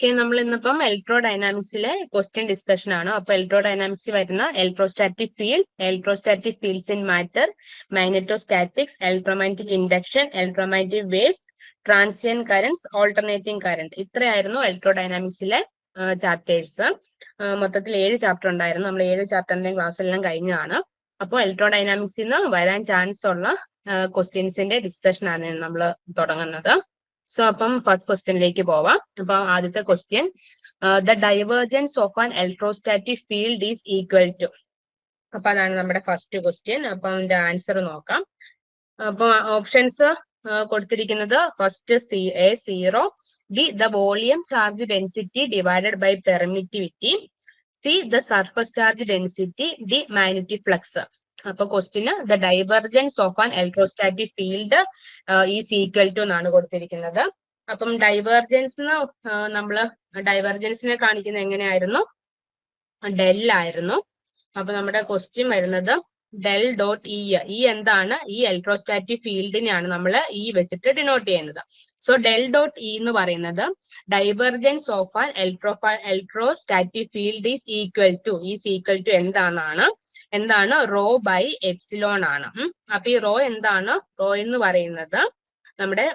Okay, നമ്മൾ ഇന്നിപ്പം ഇലക്ട്രോഡൈനാമിക്സിലെ question discussion ആണ്. അപ്പൊ ഇലക്ട്രോഡൈനാമിക്സിൽ വരുന്ന electrostatic fields in matter, magnetostatics, electromagnetic induction, electromagnetic waves, transient currents, alternating current. ഇത്രയായിരുന്നു ഇലക്ട്രോഡൈനാമിക്സിലെ ചാപ്റ്റേഴ്സ്. മൊത്തത്തിൽ 7 ചാപ്റ്റർ ഉണ്ടായിരുന്നു. നമ്മൾ 7 ചാപ്റ്ററിന്റെയും ക്ലാസ് എല്ലാം കഴിഞ്ഞാണ്. അപ്പോൾ ഇലക്ട്രോഡൈനാമിക്സിൽ നിന്ന് വരാൻ ചാൻസ് ഉള്ള ക്വസ്റ്റ്യൻസിന്റെ ഡിസ്കഷൻ ആണ് നമ്മൾ തുടങ്ങുന്നത്. സോ അപ്പം ഫസ്റ്റ് ക്വസ്റ്റ്യനിലേക്ക് പോവാം. അപ്പൊ ആദ്യത്തെ question, the divergence of an electrostatic field is equal to. അപ്പൊ അതാണ് നമ്മുടെ ഫസ്റ്റ് ക്വസ്റ്റ്യൻ. അപ്പൊ അതിന്റെ ആൻസർ നോക്കാം. അപ്പൊ ഓപ്ഷൻസ് കൊടുത്തിരിക്കുന്നത് first A 0, B the volume charge density divided by permittivity, C the surface charge density, D magnetic flux. അപ്പൊ ക്വസ്റ്റ്യന് the divergence of an electrostatic field is equal to എന്നാണ് കൊടുത്തിരിക്കുന്നത്. അപ്പം ഡൈവർജൻസിന് നമ്മള് ഡൈവർജൻസിനെ കാണിക്കുന്നത് എങ്ങനെയായിരുന്നു? ഡെൽ ആയിരുന്നു. അപ്പൊ നമ്മുടെ ക്വസ്റ്റ്യൻ വരുന്നത് ഡെൽ ഡോട്ട് ഇ എന്താണ്? ഈ ഇലക്ട്രോസ്റ്റാറ്റിക് ഫീൽഡിനെയാണ് നമ്മൾ ഇ വെച്ചിട്ട് ഡിനോട്ട് ചെയ്യുന്നത്. സോ ഡെൽ ഡോട്ട് ഇ എന്ന് പറയുന്നത് divergence of an electrostatic field is equal to എന്താണ് റോ ബൈ എപ്സിലോൺ ആണ്. അപ്പൊ ഈ റോ എന്താണ്? റോ എന്ന് പറയുന്നത് നമ്മുടെ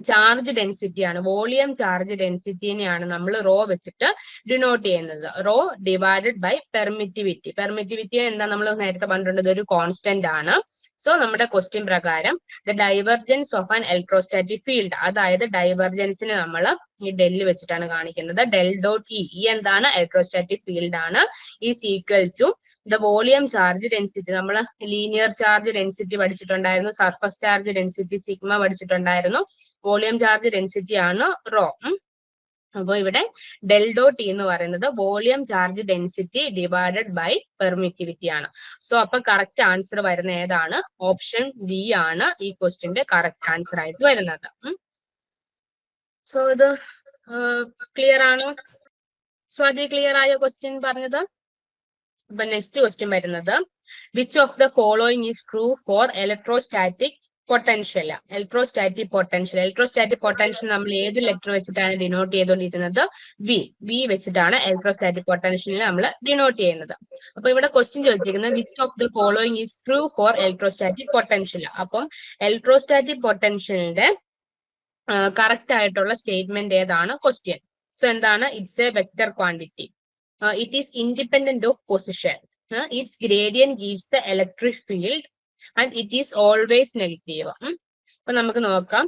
ചാർജ് ഡെൻസിറ്റി ആണ്. വോളിയം ചാർജ് ഡെൻസിറ്റിനെയാണ് നമ്മൾ റോ വെച്ചിട്ട് ഡിനോട്ട് ചെയ്യുന്നത്. Rho divided by permittivity. Permittivity എന്താ നമ്മൾ നേരത്തെ പറഞ്ഞിട്ടുണ്ട്, ഒരു കോൺസ്റ്റന്റ് ആണ്. സോ നമ്മുടെ ക്വസ്റ്റ്യൻ പ്രകാരം the divergence of an electrostatic field, അതായത് ഡൈവർജൻസിനെ നമ്മൾ ഈ ഡെല്ല് വെച്ചിട്ടാണ് കാണിക്കുന്നത്. ഡെൽ ഡോട്ട് ഇ എന്താണ്? ഇലക്ട്രോസ്റ്റാറ്റിക് ഫീൽഡ് ആണ്. Is equal to the volume charge density. നമ്മൾ ലീനിയർ ചാർജ് ഡെൻസിറ്റി പഠിച്ചിട്ടുണ്ടായിരുന്നു, സർഫസ് ചാർജ് ഡെൻസിറ്റി സിഗ്മ പഠിച്ചിട്ടുണ്ടായിരുന്നു. വോളിയം ചാർജ് ഡെൻസിറ്റി ആണ് റോ. അപ്പൊ ഇവിടെ ഡെൽ ഡോട്ട് എന്ന് പറയുന്നത് volume charge density divided by permittivity ആണ്. സോ അപ്പൊ കറക്റ്റ് ആൻസർ വരുന്ന ഏതാണ്? ഓപ്ഷൻ ബി ആണ് ഈ ക്വസ്റ്റ്യന്റെ കറക്റ്റ് ആൻസർ ആയിട്ട് വരുന്നത്. സോ ഇത് ക്ലിയർ ആണോ? സോ അത് ക്ലിയർ ആയ ക്വസ്റ്റ്യൻ പറഞ്ഞത്. അപ്പൊ നെക്സ്റ്റ് ക്വസ്റ്റ്യൻ വരുന്നത്, which of the following is true for electrostatic potential. Electrostatic potential നമ്മൾ ഏത് ലെറ്റർ വെച്ചിട്ടാണ് ഡിനോട്ട് ചെയ്തുകൊണ്ടിരിക്കുന്നത്? വി വെച്ചിട്ടാണ് ഇലക്ട്രോസ്റ്റാറ്റിക് പൊട്ടൻഷ്യൽ നമ്മൾ ഡിനോട്ട് ചെയ്യുന്നത്. അപ്പൊ ഇവിടെ ക്വസ്റ്റ്യൻ ചോദിച്ചിരിക്കുന്നത് which of the following is true for electrostatic potential. അപ്പം ഇലക്ട്രോസ്റ്റാറ്റിക് പൊട്ടൻഷ്യലിന്റെ കറക്റ്റ് ആയിട്ടുള്ള സ്റ്റേറ്റ്മെന്റ് ഏതാണ്? ക്വസ്റ്റ്യൻ. സോ എന്താണ്? It's A vector quantity. It is independent of position. Its gradient gives the electric field and it is always negative. അപ്പൊ നമുക്ക് നോക്കാം.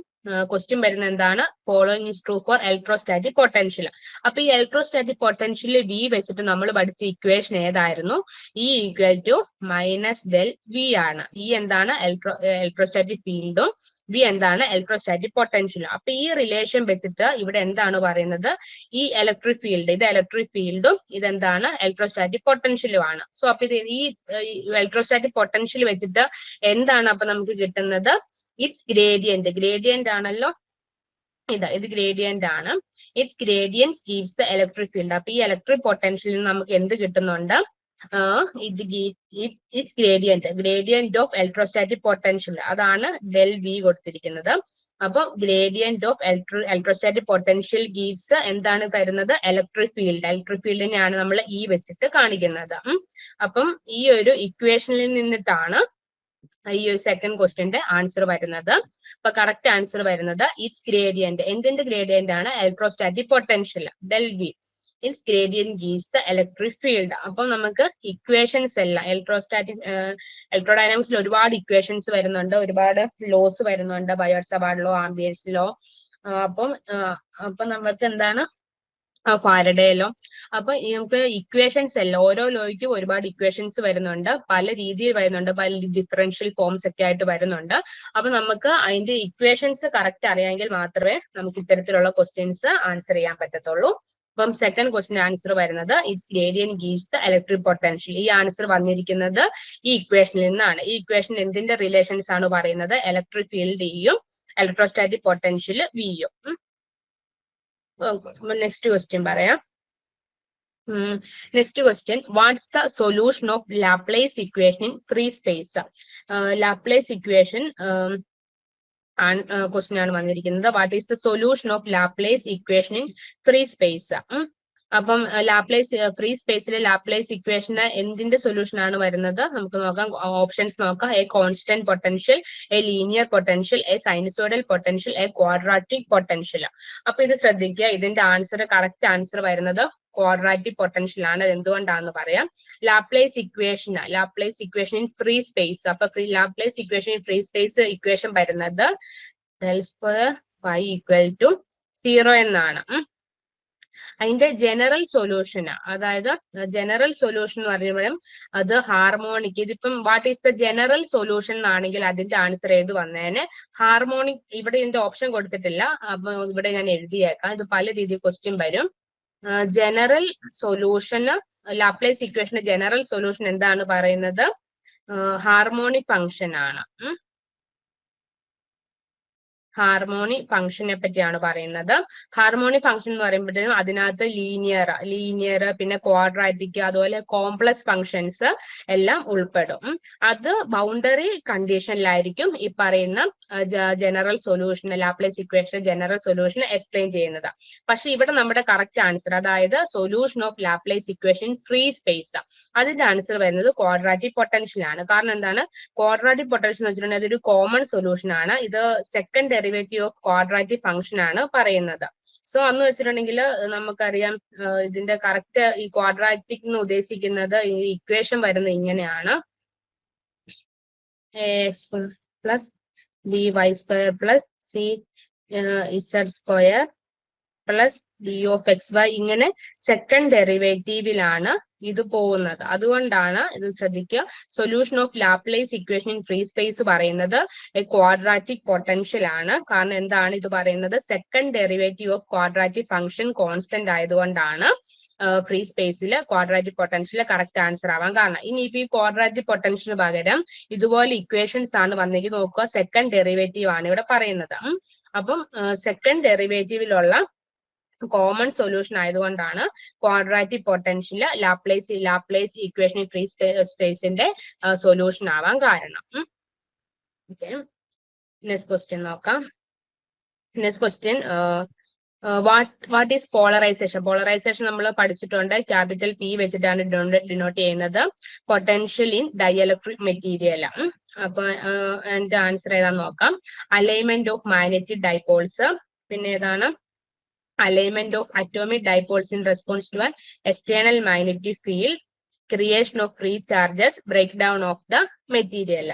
Question വരുന്നത് എന്താണ്? Following is true for electrostatic potential. അപ്പൊ ഈ ഇലക്ട്രോസ്റ്റാറ്റിക് പൊട്ടൻഷ്യൽ വി വെച്ചിട്ട് നമ്മൾ പഠിച്ച ഇക്വേഷൻ ഏതായിരുന്നു? E equal to minus del V ആണ്. ഇ എന്താണ്? ഇലക്ട്രോസ്റ്റാറ്റിക് ഫീൽഡും വി എന്താണ്? ഇലക്ട്രോസ്റ്റാറ്റിക് പൊട്ടൻഷ്യലും. അപ്പൊ ഈ റിലേഷൻ വെച്ചിട്ട് ഇവിടെ എന്താണ് പറയുന്നത്? ഈ ഇലക്ട്രിക് ഫീൽഡ്, ഇത് ഇലക്ട്രിക് ഫീൽഡും ഇതെന്താണ്? ഇലക്ട്രോസ്റ്റാറ്റിക് പൊട്ടൻഷ്യലും ആണ്. സോ അപ്പൊ ഇത് ഈ ഇലക്ട്രോസ്റ്റാറ്റിക് പൊട്ടൻഷ്യൽ വെച്ചിട്ട് എന്താണ് അപ്പൊ നമുക്ക് കിട്ടുന്നത്? ഇറ്റ്സ് ഗ്രേഡിയന്റ് ആണല്ലോ. ഇത് ഗ്രേഡിയന്റ് ആണ്. It's gradients gives the electric field. അപ്പൊ ഈ ഇലക്ട്രിക് പൊട്ടൻഷ്യലിൽ നമുക്ക് എന്ത് കിട്ടുന്നുണ്ട്? It's gradient of electrostatic potential, അതാണ് ഡെൽ വി കൊടുത്തിരിക്കുന്നത്. അപ്പൊ gradient of electrostatic potential gives എന്താണ് തരുന്നത്? ഇലക്ട്രിക് ഫീൽഡിനെയാണ് നമ്മൾ ഇ വെച്ചിട്ട് കാണിക്കുന്നത്. അപ്പം ഈ ഒരു ഇക്വേഷനിൽ നിന്നിട്ടാണ് ഈ ഒരു സെക്കൻഡ് ക്വസ്റ്റ്യന്റെ ആൻസർ വരുന്നത്. അപ്പൊ കറക്റ്റ് ആൻസർ വരുന്നത് ഇറ്റ്സ് ഗ്രേഡിയന്റ്. എന്തിന്റെ ഗ്രേഡിയന്റ് ആണ്? Electrostatic potential del V. It's gradient gives the electric field. അപ്പം നമുക്ക് ഇക്വേഷൻസ് എല്ലാം ഇലക്ട്രോഡൈനാമിക്സിൽ ഒരുപാട് ഇക്വേഷൻസ് വരുന്നുണ്ട്, ഒരുപാട് ലോസ് വരുന്നുണ്ട്, ബയോട്ട്-സവാർട്ട് ലോ, ആംബിയേഴ്സ് ലോ. അപ്പം നമുക്ക് എന്താണ്? Faraday law. അപ്പൊ നമുക്ക് ഇക്വേഷൻസ് എല്ലാം ഓരോ ലോയ്ക്കും ഒരുപാട് ഇക്വേഷൻസ് വരുന്നുണ്ട്, പല രീതിയിൽ വരുന്നുണ്ട്, പല ഡിഫറൻഷ്യൽ ഫോംസ് ഒക്കെ ആയിട്ട് വരുന്നുണ്ട്. അപ്പൊ നമുക്ക് അതിന്റെ ഇക്വേഷൻസ് കറക്റ്റ് അറിയാമെങ്കിൽ മാത്രമേ നമുക്ക് ഇത്തരത്തിലുള്ള ക്വസ്റ്റ്യൻസ് ആൻസർ ചെയ്യാൻ പറ്റത്തുള്ളൂ. അപ്പം സെക്കൻഡ് ക്വസ്റ്റ്യൻ ആൻസർ വരുന്നത് it's gradient gives the electric potential. ഈ ആൻസർ വന്നിരിക്കുന്നത് ഈ ഇക്വേഷനിൽ നിന്നാണ്. ഈ ഇക്വേഷൻ എന്തിന്റെ റിലേഷൻസ് ആണ് പറയുന്നത്? ഇലക്ട്രിക് ഫീൽഡ് ഇയും ഇലക്ട്രോസ്റ്റാറ്റിക് പൊട്ടൻഷ്യൽ വിയും. നെക്സ്റ്റ് ക്വസ്റ്റ്യൻ പറയാം. Next question, what's the solution of Laplace equation in free space. Laplace equation question ആണ് വന്നിരിക്കുന്നത്. What is the solution of Laplace equation in free space? അപ്പം Laplace free സ്പേസിലെ Laplace ഇക്വേഷന് എന്തിന്റെ solution ആണ് വരുന്നത്? നമുക്ക് നോക്കാം, ഓപ്ഷൻസ് നോക്കാം. A constant potential, A linear potential, A sinusoidal potential, A quadratic potential. അപ്പൊ ഇത് ശ്രദ്ധിക്കുക, ഇതിന്റെ ആൻസർ, കറക്റ്റ് ആൻസർ വരുന്നത് ക്വാഡ്രാറ്റിക് പൊട്ടൻഷ്യൽ ആണ്. എന്തുകൊണ്ടാണെന്ന് പറയാം. Laplace equation in free space. അപ്പൊ Laplace equation in free space equation വരുന്നത് del square y equal to 0 എന്നാണ്. അതിന്റെ ജനറൽ സൊല്യൂഷൻ, അതായത് ജനറൽ സൊല്യൂഷൻ എന്ന് പറയുമ്പോഴും അത് ഹാർമോണിക്. ഇതിപ്പം what is the general solution എന്നാണെങ്കിൽ അതിന്റെ ആൻസർ ഏത് വന്നേനെ? ഹാർമോണിക്. ഇവിടെ ഇതിന്റെ ഓപ്ഷൻ കൊടുത്തിട്ടില്ല, അപ്പൊ ഇവിടെ ഞാൻ എഴുതിയേക്കാം. ഇത് പല രീതിയിൽ ക്വസ്റ്റ്യൻ വരും. ജനറൽ സൊല്യൂഷന്, ലാപ്ലേസ് ഇക്വേഷന്റെ ജനറൽ സൊല്യൂഷൻ എന്താണ് പറയുന്നത്? ഹാർമോണിക് ഫംഗ്ഷൻ ആണ്. ഹാർമോണിക് ഫംഗ്ഷനെ പറ്റിയാണ് പറയുന്നത്. ഹാർമോണിക് ഫംഗ്ഷൻ എന്ന് പറയുമ്പോഴത്തേനും അതിനകത്ത് ലീനിയർ പിന്നെ ക്വാഡ്രാറ്റിക് അതുപോലെ കോംപ്ലക്സ് ഫംഗ്ഷൻസ് എല്ലാം ഉൾപ്പെടും. അത് ബൗണ്ടറി കണ്ടീഷനിലായിരിക്കും ഈ പറയുന്ന general solution, Laplace equation general solution explain ചെയ്യുന്നത്. പക്ഷെ ഇവിടെ നമ്മുടെ കറക്റ്റ് ആൻസർ, അതായത് solution of Laplace equation free space, അതിന്റെ ആൻസർ വരുന്നത് ക്വാഡ്രാറ്റിക് പൊട്ടൻഷ്യൽ ആണ്. കാരണം എന്താണ്? ക്വാഡ്രാറ്റിക് പൊട്ടൻഷ്യൽ എന്ന് വെച്ചിട്ടുണ്ടെങ്കിൽ അതൊരു കോമൺ സൊല്യൂഷൻ ആണ്. ഇത് second derivative of quadratic function ആണ് പറയുന്നത്. സോ അന്ന് വെച്ചിട്ടുണ്ടെങ്കിൽ നമുക്കറിയാം ഇതിന്റെ കറക്റ്റ് ഈ ക്വാഡ്രാറ്റിക് എന്ന് ഉദ്ദേശിക്കുന്നത് ഈ ഇക്വേഷൻ വരുന്നത് ഇങ്ങനെയാണ്: ax plus B Y square plus C Z square plus D of X Y. ഇങ്ങനെ സെക്കൻഡ് ഡെറിവേറ്റീവിലാണ് ഇത് പോകുന്നത്. അതുകൊണ്ടാണ് ഇത് ശ്രദ്ധിക്കുക, solution of Laplace equation in free space പറയുന്നത് ക്വാഡ്രാറ്റിക് പൊട്ടൻഷ്യൽ ആണ്. കാരണം എന്താണ് ഇത് പറയുന്നത്? Second derivative of quadratic function constant ആയതുകൊണ്ടാണ് ഫ്രീ സ്പേസിൽ ക്വാഡ്രാറ്റിക് പൊട്ടൻഷ്യൽ കറക്റ്റ് ആൻസർ ആവാൻ കാരണം. ഇനി ഇപ്പൊ ഈ ക്വാഡ്രാറ്റിക് പൊട്ടൻഷ്യന് പകരം ഇതുപോലെ ഇക്വേഷൻസ് ആണ് വന്നെങ്കിൽ നോക്കുക, സെക്കൻഡ് ഡെറിവേറ്റീവ് ആണ് ഇവിടെ പറയുന്നത്. അപ്പം സെക്കൻഡ് ഡെറിവേറ്റീവിലുള്ള കോമൺ സൊല്യൂഷൻ ആയതുകൊണ്ടാണ് quadratic potential Laplace equation free സ്പേസിന്റെ സൊല്യൂഷൻ ആവാൻ കാരണം. ഓക്കെ, നെക്സ്റ്റ് ക്വസ്റ്റ്യൻ നോക്കാം. Next question, what is polarisation? Polarisation നമ്മൾ പഠിച്ചിട്ടുണ്ട്, ക്യാപിറ്റൽ പി വെച്ചിട്ടാണ് ഡിനോട്ട് ചെയ്യുന്നത്. Potential in dielectric material. അപ്പൊ എന്റെ ആൻസർ ഏതാന്ന് നോക്കാം. അലൈൻമെന്റ് ഓഫ് മാഗ്നറ്റിക് ഡൈപോൾസ്, പിന്നെ ഏതാണ്? alignment of atomic dipoles in response to an external magnetic field, creation of free charges, breakdown of the material.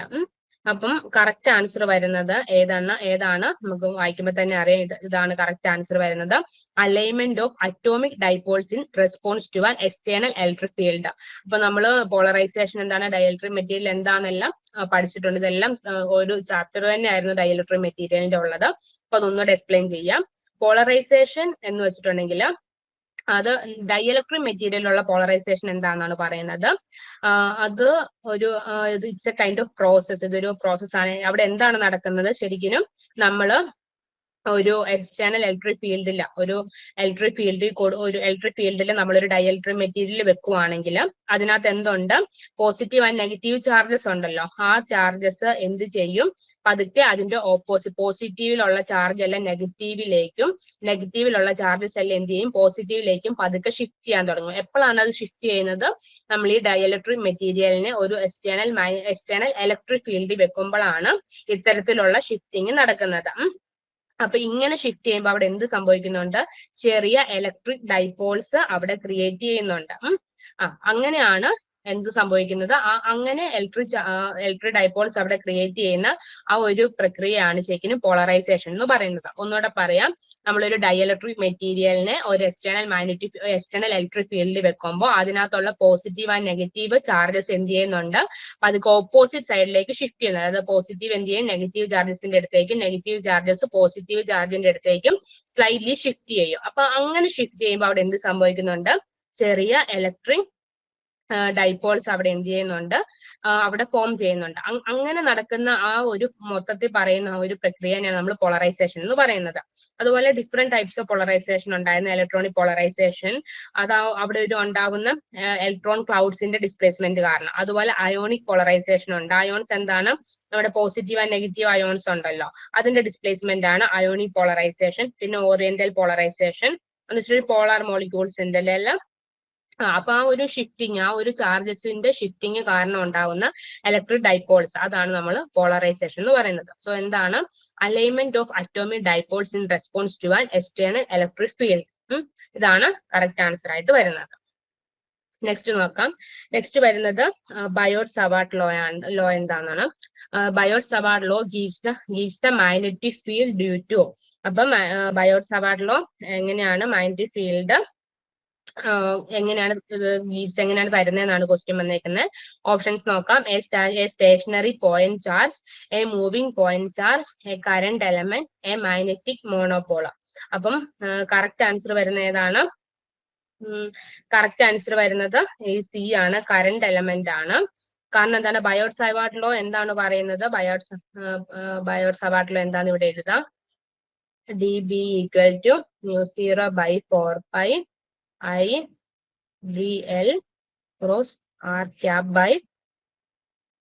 അപ്പം correct answer വരുന്നത് ഏതാണ് നമുക്ക് വായിക്കുമ്പോൾ തന്നെ അറിയാം. ഇതാണ് കറക്റ്റ് ആൻസർ വരുന്നത്. Alignment of atomic dipoles in response to an external electric field. അപ്പൊ നമ്മൾ പോളറൈസേഷൻ എന്താണ്, ഡൈഇലക്ട്രിക് മെറ്റീരിയൽ എന്താണെന്നെല്ലാം പഠിച്ചിട്ടുണ്ട്. ഇതെല്ലാം ഒരു ചാപ്റ്റർ തന്നെയായിരുന്നു ഡൈഇലക്ട്രിക് മെറ്റീരിയലിന്റെ ഉള്ളത്. അപ്പൊ അതൊന്നുകൂടെ എക്സ്പ്ലെയിൻ ചെയ്യാം. പോളറൈസേഷൻ എന്ന് വെച്ചിട്ടുണ്ടെങ്കിൽ അത് ഡൈഇലക്ട്രിക് മെറ്റീരിയലിലുള്ള പോളറൈസേഷൻ എന്താണെന്നാണ് പറയുന്നത്. അത് ഒരു it's A kind of process. ഇതൊരു പ്രോസസ് ആണ്. അവിടെ എന്താണ് നടക്കുന്നത്? ശരിക്കും നമ്മൾ ഒരു എക്സ്റ്റേണൽ ഇലക്ട്രിക് ഫീൽഡിൽ ഒരു ഇലക്ട്രിക് ഫീൽഡിൽ നമ്മളൊരു ഡൈഇലക്ട്രിക് മെറ്റീരിയൽ വെക്കുവാണെങ്കിൽ അതിനകത്ത് എന്തുണ്ട്? പോസിറ്റീവ് ആൻഡ് നെഗറ്റീവ് ചാർജസ് ഉണ്ടല്ലോ. ആ ചാർജസ് എന്ത് ചെയ്യും? പതുക്കെ അതിന്റെ ഓപ്പോസിറ്റ്, പോസിറ്റീവിലുള്ള ചാർജ് എല്ലാം നെഗറ്റീവിലേക്കും നെഗറ്റീവിലുള്ള ചാർജസ് എല്ലാം എന്ത് ചെയ്യും? പോസിറ്റീവിലേക്കും പതുക്കെ ഷിഫ്റ്റ് ചെയ്യാൻ തുടങ്ങും. എപ്പോഴാണ് അത് ഷിഫ്റ്റ് ചെയ്യുന്നത്? നമ്മൾ ഈ ഡൈഇലക്ട്രിക് മെറ്റീരിയലിനെ ഒരു എക്സ്റ്റേണൽ ഇലക്ട്രിക് ഫീൽഡിൽ വെക്കുമ്പോഴാണ് ഇത്തരത്തിലുള്ള ഷിഫ്റ്റിംഗ് നടക്കുന്നത്. അപ്പൊ ഇങ്ങനെ ഷിഫ്റ്റ് ചെയ്യുമ്പോൾ അവിടെ എന്ത് സംഭവിക്കുന്നുണ്ട്? ചെറിയ ഇലക്ട്രിക് ഡൈപോൾസ് അവിടെ ക്രിയേറ്റ് ചെയ്യുന്നുണ്ട്. അങ്ങനെയാണ് എന്ത് സംഭവിക്കുന്നത്? അങ്ങനെ ഇലക്ട്രിക് ഡൈപോൾസ് അവിടെ ക്രിയേറ്റ് ചെയ്യുന്ന ആ ഒരു പ്രക്രിയയാണ് ശരിക്കും പോളറൈസേഷൻ എന്ന് പറയുന്നത്. ഒന്നുകൂടെ പറയാം, നമ്മളൊരു ഡൈഇലക്ട്രിക് മെറ്റീരിയലിനെ ഒരു എക്സ്റ്റേണൽ ഇലക്ട്രിക് ഫീൽഡിൽ വെക്കുമ്പോൾ അതിനകത്തുള്ള പോസിറ്റീവ് ആൻഡ് നെഗറ്റീവ് ചാർജസ് എന്ത് ചെയ്യുന്നുണ്ട്? അതൊക്കെ ഓപ്പോസിറ്റ് സൈഡിലേക്ക് ഷിഫ്റ്റ് ചെയ്യുന്നുണ്ട്. അതായത് പോസിറ്റീവ് എന്ത് ചെയ്യും? നെഗറ്റീവ് ചാർജസിന്റെ അടുത്തേക്കും നെഗറ്റീവ് ചാർജസ് പോസിറ്റീവ് ചാർജിന്റെ അടുത്തേക്കും സ്ലൈറ്റ്ലി ഷിഫ്റ്റ് ചെയ്യും. അപ്പൊ അങ്ങനെ ഷിഫ്റ്റ് ചെയ്യുമ്പോൾ അവിടെ എന്ത് സംഭവിക്കുന്നുണ്ട്? ചെറിയ ഇലക്ട്രിക് ഡൈപോൾസ് അവിടെ എന്ത് ചെയ്യുന്നുണ്ട്, അവിടെ ഫോം ചെയ്യുന്നുണ്ട്. അങ്ങനെ നടക്കുന്ന ആ ഒരു മൊത്തത്തിൽ പറയുന്ന ആ ഒരു പ്രക്രിയയാണ് നമ്മൾ പോളറൈസേഷൻ എന്ന് പറയുന്നത്. അതുപോലെ ഡിഫറെന്റ് ടൈപ്സ് ഓഫ് പോളറൈസേഷൻ ഉണ്ടായിരുന്ന ഇലക്ട്രോണിക് പോളറൈസേഷൻ, അവിടെ ഒരു ഉണ്ടാകുന്ന ഇലക്ട്രോൺ ക്ലൗഡ്സിന്റെ ഡിസ്പ്ലേസ്മെന്റ് കാരണം. അതുപോലെ അയോണിക് പോളറൈസേഷൻ ഉണ്ട്. അയോൺസ് എന്താണ്, നമ്മുടെ പോസിറ്റീവ് ആൻഡ് നെഗറ്റീവ് അയോൺസ് ഉണ്ടല്ലോ, അതിന്റെ ഡിസ്പ്ലേസ്മെന്റ് ആണ് അയോണിക് പോളറൈസേഷൻ. പിന്നെ ഓറിയന്റൽ പോളറൈസേഷൻ എന്ന് വെച്ചാൽ പോളാർ മോളിക്യൂൾസിന്റെ എല്ലാം അപ്പൊ ആ ഒരു ഷിഫ്റ്റിങ്, ആ ഒരു ചാർജസിന്റെ ഷിഫ്റ്റിങ് കാരണം ഉണ്ടാകുന്ന ഇലക്ട്രിക് ഡൈപോൾസ്, അതാണ് നമ്മൾ പോളറൈസേഷൻ എന്ന് പറയുന്നത്. സോ എന്താണ്, alignment of atomic dipoles in response to an external electric field. ഇതാണ് കറക്റ്റ് ആൻസർ ആയിട്ട് വരുന്നത്. നെക്സ്റ്റ് നോക്കാം. നെക്സ്റ്റ് വരുന്നത് ബയോട്ട് സവാർട്ട് ലോ എന്താണെന്നാണ്. Biot Savart law gives the magnetic field due to. അപ്പം ബയോട്ട് സവാർട്ട് ലോ എങ്ങനെയാണ് magnetic field എങ്ങനെയാണ് gives എങ്ങനെയാണ് തരുന്നതെന്നാണ് ക്വസ്റ്റ്യൻ വന്നേക്കുന്നത്. ഓപ്ഷൻസ് നോക്കാം. A stationary point charge, a moving point charge, a current element, a magnetic monopole. അപ്പം correct answer വരുന്ന ഏതാണ്? കറക്റ്റ് ആൻസർ വരുന്നത് ഈ സി ആണ്, കറന്റ് എലമെന്റ് ആണ്. കാരണം എന്താണ്, ബയോട്ട് സവാർട്ട് ലോ എന്താണ് പറയുന്നത്? ബയോട്ട് സവാർട്ട് ലോ എന്താണ് ഇവിടെ എഴുതാം? dB equal to μ0/4π I dl cross r cap by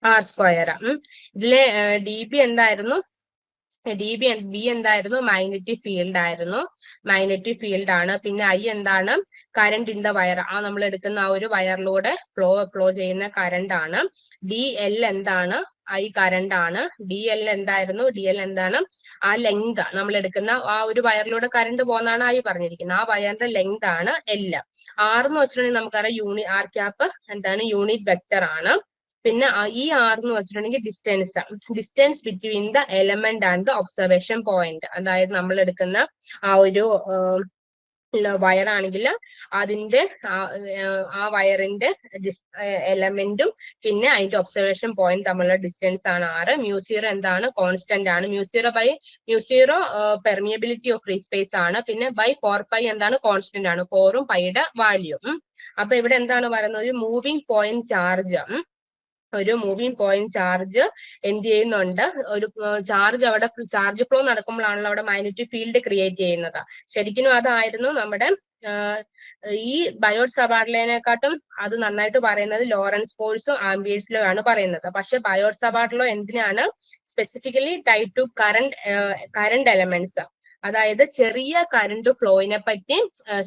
r square. ഇതിലെ dB എന്തായിരുന്നു? ബി എന്തായിരുന്നു? മാഗ്നറ്റിക് ഫീൽഡ് ആയിരുന്നു. മാഗ്നറ്റിക് ഫീൽഡ് ആണ്. പിന്നെ ഐ എന്താണ്? Current in the wire. നമ്മൾ എടുക്കുന്ന ആ ഒരു വയറിലൂടെ ഫ്ലോ ചെയ്യുന്ന കറന്റ് ആണ്. ഡി എൽ എന്താണ്? ഐ കറന്റ് ആണ്. ഡി എൽ എന്തായിരുന്നു? ഡി എൽ എന്താണ്? ആ ലെങ്ത്, നമ്മൾ എടുക്കുന്ന ആ ഒരു വയറിലൂടെ കറന്റ് പോകുന്നതാണ് ഐ പറഞ്ഞിരിക്കുന്നത്. ആ വയറിന്റെ ലെങ്ത് ആണ് എൽ. ആർ എന്ന് വെച്ചിട്ടുണ്ടെങ്കിൽ നമുക്കറിയാം ആർ ക്യാപ്പ് എന്താണ്? യൂണിറ്റ് വെക്ടർ ആണ്. പിന്നെ ഈ ആർ എന്ന് വെച്ചിട്ടുണ്ടെങ്കിൽ distance between the element and the observation point. അതായത് നമ്മൾ എടുക്കുന്ന ആ ഒരു വയറാണെങ്കിൽ അതിന്റെ ആ വയറിന്റെ എലമെന്റും പിന്നെ അതിന്റെ ഒബ്സർവേഷൻ പോയിന്റ് തമ്മിലുള്ള ഡിസ്റ്റൻസ് ആണ് ആറ്. മ്യൂസീറോ എന്താണ്? കോൺസ്റ്റന്റ് ആണ്. Mu zero permeability of free space ആണ്. പിന്നെ ബൈ 4π എന്താണ്? കോൺസ്റ്റന്റ് ആണ്. 4ഉം പൈയുടെ വാല്യൂ. അപ്പൊ ഇവിടെ എന്താണ് പറയുന്നത്? ഒരു മൂവിംഗ് പോയിന്റ് ചാർജ്, ഒരു മൂവിംഗ് പോയിന്റ് ചാർജ് എന്ത് ചെയ്യുന്നുണ്ട്? ഒരു ചാർജ് അവിടെ ചാർജ് ഫ്ലോ നടക്കുമ്പോഴാണല്ലോ അവിടെ മാഗ്നറ്റിക് ഫീൽഡ് ക്രിയേറ്റ് ചെയ്യുന്നത്. ശരിക്കും അതായിരുന്നു നമ്മുടെ ഈ ബയോട്ട് സവാർട്ട് അത് നന്നായിട്ട് പറയുന്നത് ലോറൻസ് ഫോഴ്സും ആംബിയേഴ്സ് ലോ ആണ് പറയുന്നത്. പക്ഷെ ബയോട്ട് സവാർട്ട് ലോ എന്തിനാണ്? Specifically type two current elements, അതായത് ചെറിയ കറന്റ് ഫ്ലോയിനെ പറ്റി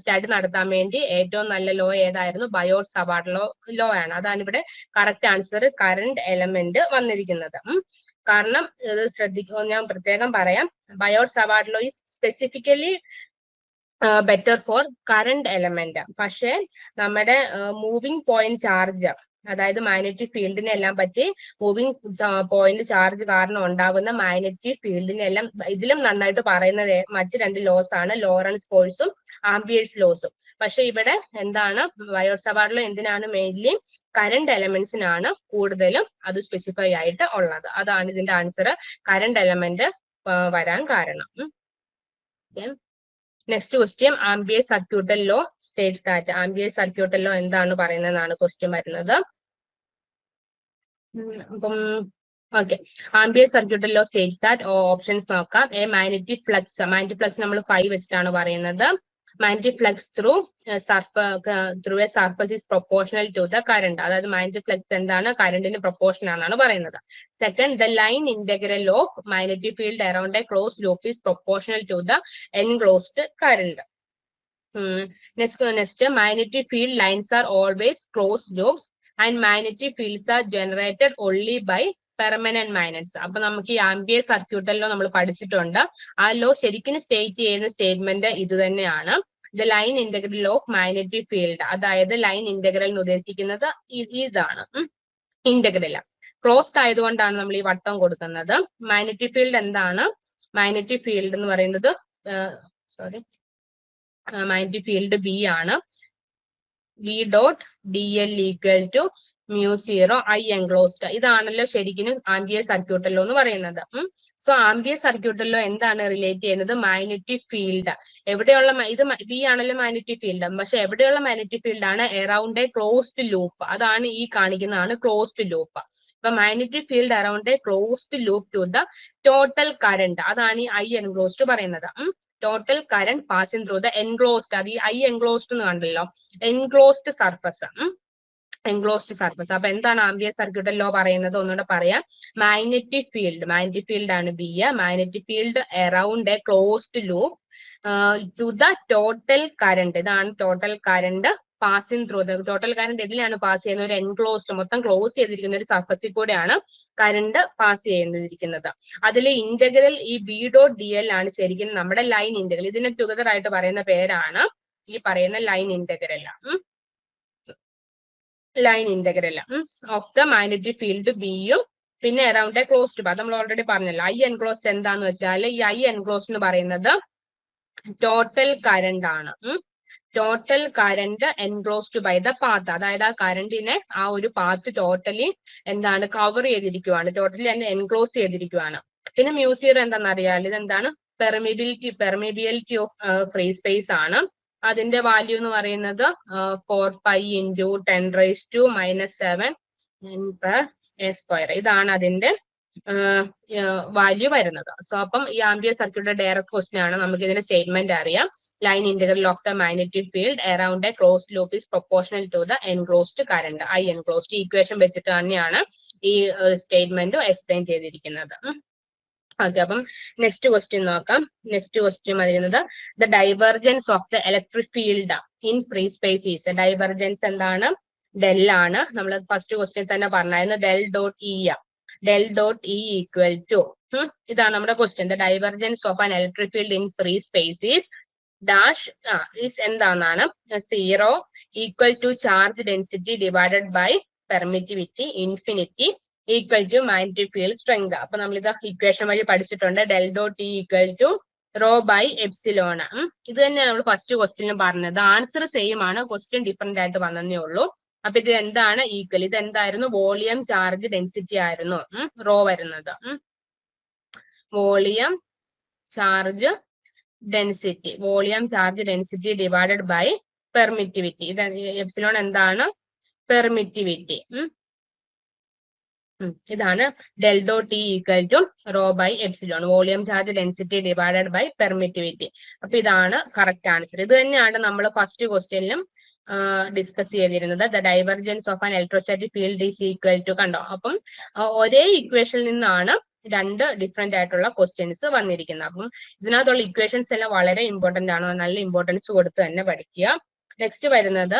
സ്റ്റഡി നടത്താൻ വേണ്ടി ഏറ്റവും നല്ല ലോ ഏതായിരുന്നു? ബയോട്ട് സവാർട്ട് ലോ ആണ്. അതാണ് ഇവിടെ കറക്റ്റ് ആൻസർ, കറന്റ് എലമെന്റ് വന്നിരിക്കുന്നത്. കാരണം ഇത് ശ്രദ്ധിക്കുക, ഞാൻ പ്രത്യേകം പറയാം. Biot Savart law is specifically better for current element. പക്ഷെ നമ്മുടെ മൂവിംഗ് പോയിന്റ് ചാർജ്, അതായത് മാഗ്നറ്റിക് ഫീൽഡിനെ എല്ലാം പറ്റി മൂവിംഗ് പോയിന്റ് ചാർജ് കാരണം ഉണ്ടാകുന്ന മാഗ്നറ്റിക് ഫീൽഡിനെ എല്ലാം ഇതിലും നന്നായിട്ട് പറയുന്നത് മറ്റ് രണ്ട് ലോസ് ആണ്, ലോറൻസ് ഫോഴ്സും ആംബിയേഴ്സ് ലോസും. പക്ഷെ ഇവിടെ എന്താണ്? ബയോട്ട് സവാർട്ട് ലോ എന്തിനാണ്? മെയിൻലി കറന്റ് എലമെന്റ്സിനാണ് കൂടുതലും അത് സ്പെസിഫൈ ആയിട്ട് ഉള്ളത്. അതാണ് ഇതിന്റെ ആൻസർ, കറന്റ് എലമെന്റ് വരാൻ കാരണം. Next question, Ampere circuital law states that. Ampere circuital law എന്താണ് പറയുന്നതെന്നാണ് ക്വസ്റ്റ്യൻ വരുന്നത്. അപ്പം okay, Ampere circuital law states that. Options നോക്കാം. എ മാഗ്നറ്റിക് ഫ്ലക്സ് നമ്മൾ 5 വെച്ചിട്ടാണ് പറയുന്നത്. Magnetic flux through a surface is proportional to the current. അതായത് magnetic flux എന്താണ്? കറന്റിന് പ്രൊപ്പോർഷൻ ആണെന്നാണ് പറയുന്നത്. Second, the line integral of magnetic field around a closed loop is proportional to the enclosed current. Next, magnetic field lines are always closed loops and magnetic fields are generated only by permanent magnets. അപ്പൊ നമുക്ക് ഈ ampere circuital law നമ്മൾ പഠിച്ചിട്ടുണ്ട്. ആ law ശരിക്കും state ചെയ്യുന്ന statement ഇത് തന്നെയാണ്. The line integral of magnetic field, അതായത് ലൈൻ ഇന്റഗ്രൽ എന്ന് ഉദ്ദേശിക്കുന്നത് ഇതാണ്, ഇന്റഗ്രൽ. ക്ലോസ്ഡ് ആയതുകൊണ്ടാണ് നമ്മൾ ഈ വട്ടം കൊടുക്കുന്നത്. മാഗ്നറ്റിക് ഫീൽഡ് എന്താണ്? മാഗ്നറ്റിക് ഫീൽഡ് എന്ന് പറയുന്നത് മാഗ്നറ്റിക് ഫീൽഡ് ബി ആണ്. V dot d l equal to μ0 I enclosed. ഇതാണല്ലോ ശരിക്കും ആംപിയർ സർക്യൂട്ടൽ ലോ എന്ന് പറയുന്നത്. സോ ആംപിയർ സർക്യൂട്ടൽ ലോ എന്താണ് റിലേറ്റ് ചെയ്യുന്നത്? Magnetic field. എവിടെയുള്ള ഇത് ബി ആണല്ലോ മാഗ്നറ്റിക് ഫീൽഡ്, പക്ഷെ എവിടെയുള്ള മാഗ്നറ്റിക് ഫീൽഡ് ആണ്? Around a closed loop. അതാണ് ഈ കാണിക്കുന്നതാണ് ക്ലോസ്ഡ് ലൂപ്പ്. അപ്പൊ magnetic field around a closed loop to the total current, അതാണ് ഈ I എൻക്ലോസ്ഡ് പറയുന്നത്. Total current passing through the enclosed, അത് ഈ I എൻക്ലോസ്ഡ് എന്ന് കണ്ടല്ലോ, എൻക്ലോസ്ഡ് സർഫസ്. Enclosed surface. അപ്പൊ എന്താണ് ആംപിയർ സർക്യൂട്ടൽ ലോ പറയുന്നത്? ഒന്നുകൂടെ പറയാം. മാഗ്നറ്റിക് ഫീൽഡ് ആണ് B. Magnetic field around a closed loop to the total current, ഇതാണ് total current passing through the. Total current എതിലാണ് പാസ് ചെയ്യുന്നത്? ഒരു എൻക്ലോസ്ഡ്, മൊത്തം ക്ലോസ് ചെയ്തിരിക്കുന്ന ഒരു സർഫസിൽ കൂടെയാണ് കറണ്ട് പാസ് ചെയ്തിരിക്കുന്നത്. അതിൽ ഇന്റഗ്രൽ ഈ ബി ഡോട്ട് ഡി എൽ ആണ് ശരിക്കും നമ്മുടെ ലൈൻ ഇന്റഗ്രൽ. ഇതിനെ ടുഗദർ ആയിട്ട് പറയുന്ന പേരാണ് ഈ പറയുന്ന line integral. Line integral of the magnetic field ബിയും പിന്നെ അറൌണ്ട് എ ക്ലോസ്ഡ് പാത്ത്. നമ്മൾ ഓൾറെഡി പറഞ്ഞല്ലോ. I എൻക്ലോസ്ഡ് എന്താന്ന് വെച്ചാൽ, ഈ I എൻക്ലോസ്ഡ് എന്ന് പറയുന്നത് ടോട്ടൽ കറണ്ട് ആണ്. Total current enclosed by the path, അതായത് ആ കറണ്ടിനെ ആ ഒരു പാത്ത് ടോട്ടലി എന്താണ് കവർ ചെയ്തിരിക്കുവാണ്, ടോട്ടലി തന്നെ എൻക്ലോസ് ചെയ്തിരിക്കുവാണ്. പിന്നെ μ0 എന്താണെന്ന് അറിയാലോ, ഇതെന്താണ്? പെർമിബിലിറ്റി ഓഫ് ഫ്രീ സ്പേസ് ആണ്. അതിന്റെ വാല്യൂ എന്ന് പറയുന്നത് 4π × 10⁻⁻⁷ (m/a²). ഇതാണ് അതിന്റെ വാല്യൂ വരുന്നത്. സോ അപ്പം ഈ ആംപിയർ സർക്യൂട്ടിന്റെ ഡയറക്റ്റ് ക്വസ്റ്റ്യൻ ആണ്. നമുക്ക് ഇതിന്റെ സ്റ്റേറ്റ്മെന്റ് അറിയാം. Line integral of the magnetic field around a closed loop is proportional to the enclosed current I enclosed. ഈ ഇക്വേഷൻ വെച്ചിട്ട് തന്നെയാണ് ഈ സ്റ്റേറ്റ്മെന്റ് എക്സ്പ്ലെയിൻ ചെയ്തിരിക്കുന്നത്. ഓക്കെ, അപ്പം നെക്സ്റ്റ് ക്വസ്റ്റ്യൻ നോക്കാം. നെക്സ്റ്റ് ക്വസ്റ്റ്യൻ വരുന്നത് the divergence of the electric field in free space is. Divergence എന്താണ്? Del ആണ്. നമ്മൾ ഫസ്റ്റ് ക്വസ്റ്റ്യൻ തന്നെ പറഞ്ഞായിരുന്നു del dot E. Del dot E equal to, ഇതാണ് നമ്മുടെ question. The divergence of an electric field in free space is dash is എന്താണെന്നാണ്? 0 equal to charge density divided by permittivity infinity equal to magnetic field strength. അപ്പൊ നമ്മൾ ഇത് equation വഴി പഠിച്ചിട്ടുണ്ട്. Del dot E equal to rho by epsilon. ഇത് തന്നെയാണ് നമ്മൾ first ക്വസ്റ്റ്യനും പറഞ്ഞത്. ആൻസർ സെയിം ആണ്, ക്വസ്റ്റ്യൻ ഡിഫറെന്റ് ആയിട്ട് വന്നേ ഉള്ളൂ. അപ്പൊ ഇത് എന്താണ് ഈക്വൽ? ഇത് എന്തായിരുന്നു? വോളിയം ചാർജ് ഡെൻസിറ്റി ആയിരുന്നു റോ വരുന്നത്. Volume charge density divided by permittivity. ഇത് എപ്സിലോൺ എന്താണ്? പെർമിറ്റിവിറ്റി. ഇതാണ് del dot E equal to rho by epsilon, volume charge density divided by permittivity. അപ്പൊ ഇതാണ് കറക്റ്റ് ആൻസർ. ഇത് തന്നെയാണ് നമ്മൾ ഫസ്റ്റ് ക്വസ്റ്റ്യനിലും ഡിസ്കസ് ചെയ്തിരുന്നത്. The divergence of an electrostatic field is equal to. കണ്ടോ, അപ്പം ഒരേ ഇക്വേഷനിൽ നിന്നാണ് രണ്ട് ഡിഫറെന്റ് ആയിട്ടുള്ള ക്വസ്റ്റ്യൻസ് വന്നിരിക്കുന്നത്. അപ്പം ഇതിനകത്തുള്ള ഇക്വേഷൻസ് എല്ലാം വളരെ ഇമ്പോർട്ടന്റ് ആണ്, നല്ല ഇമ്പോർട്ടൻസ് കൊടുത്ത് തന്നെ പഠിക്കുക. നെക്സ്റ്റ് വരുന്നത്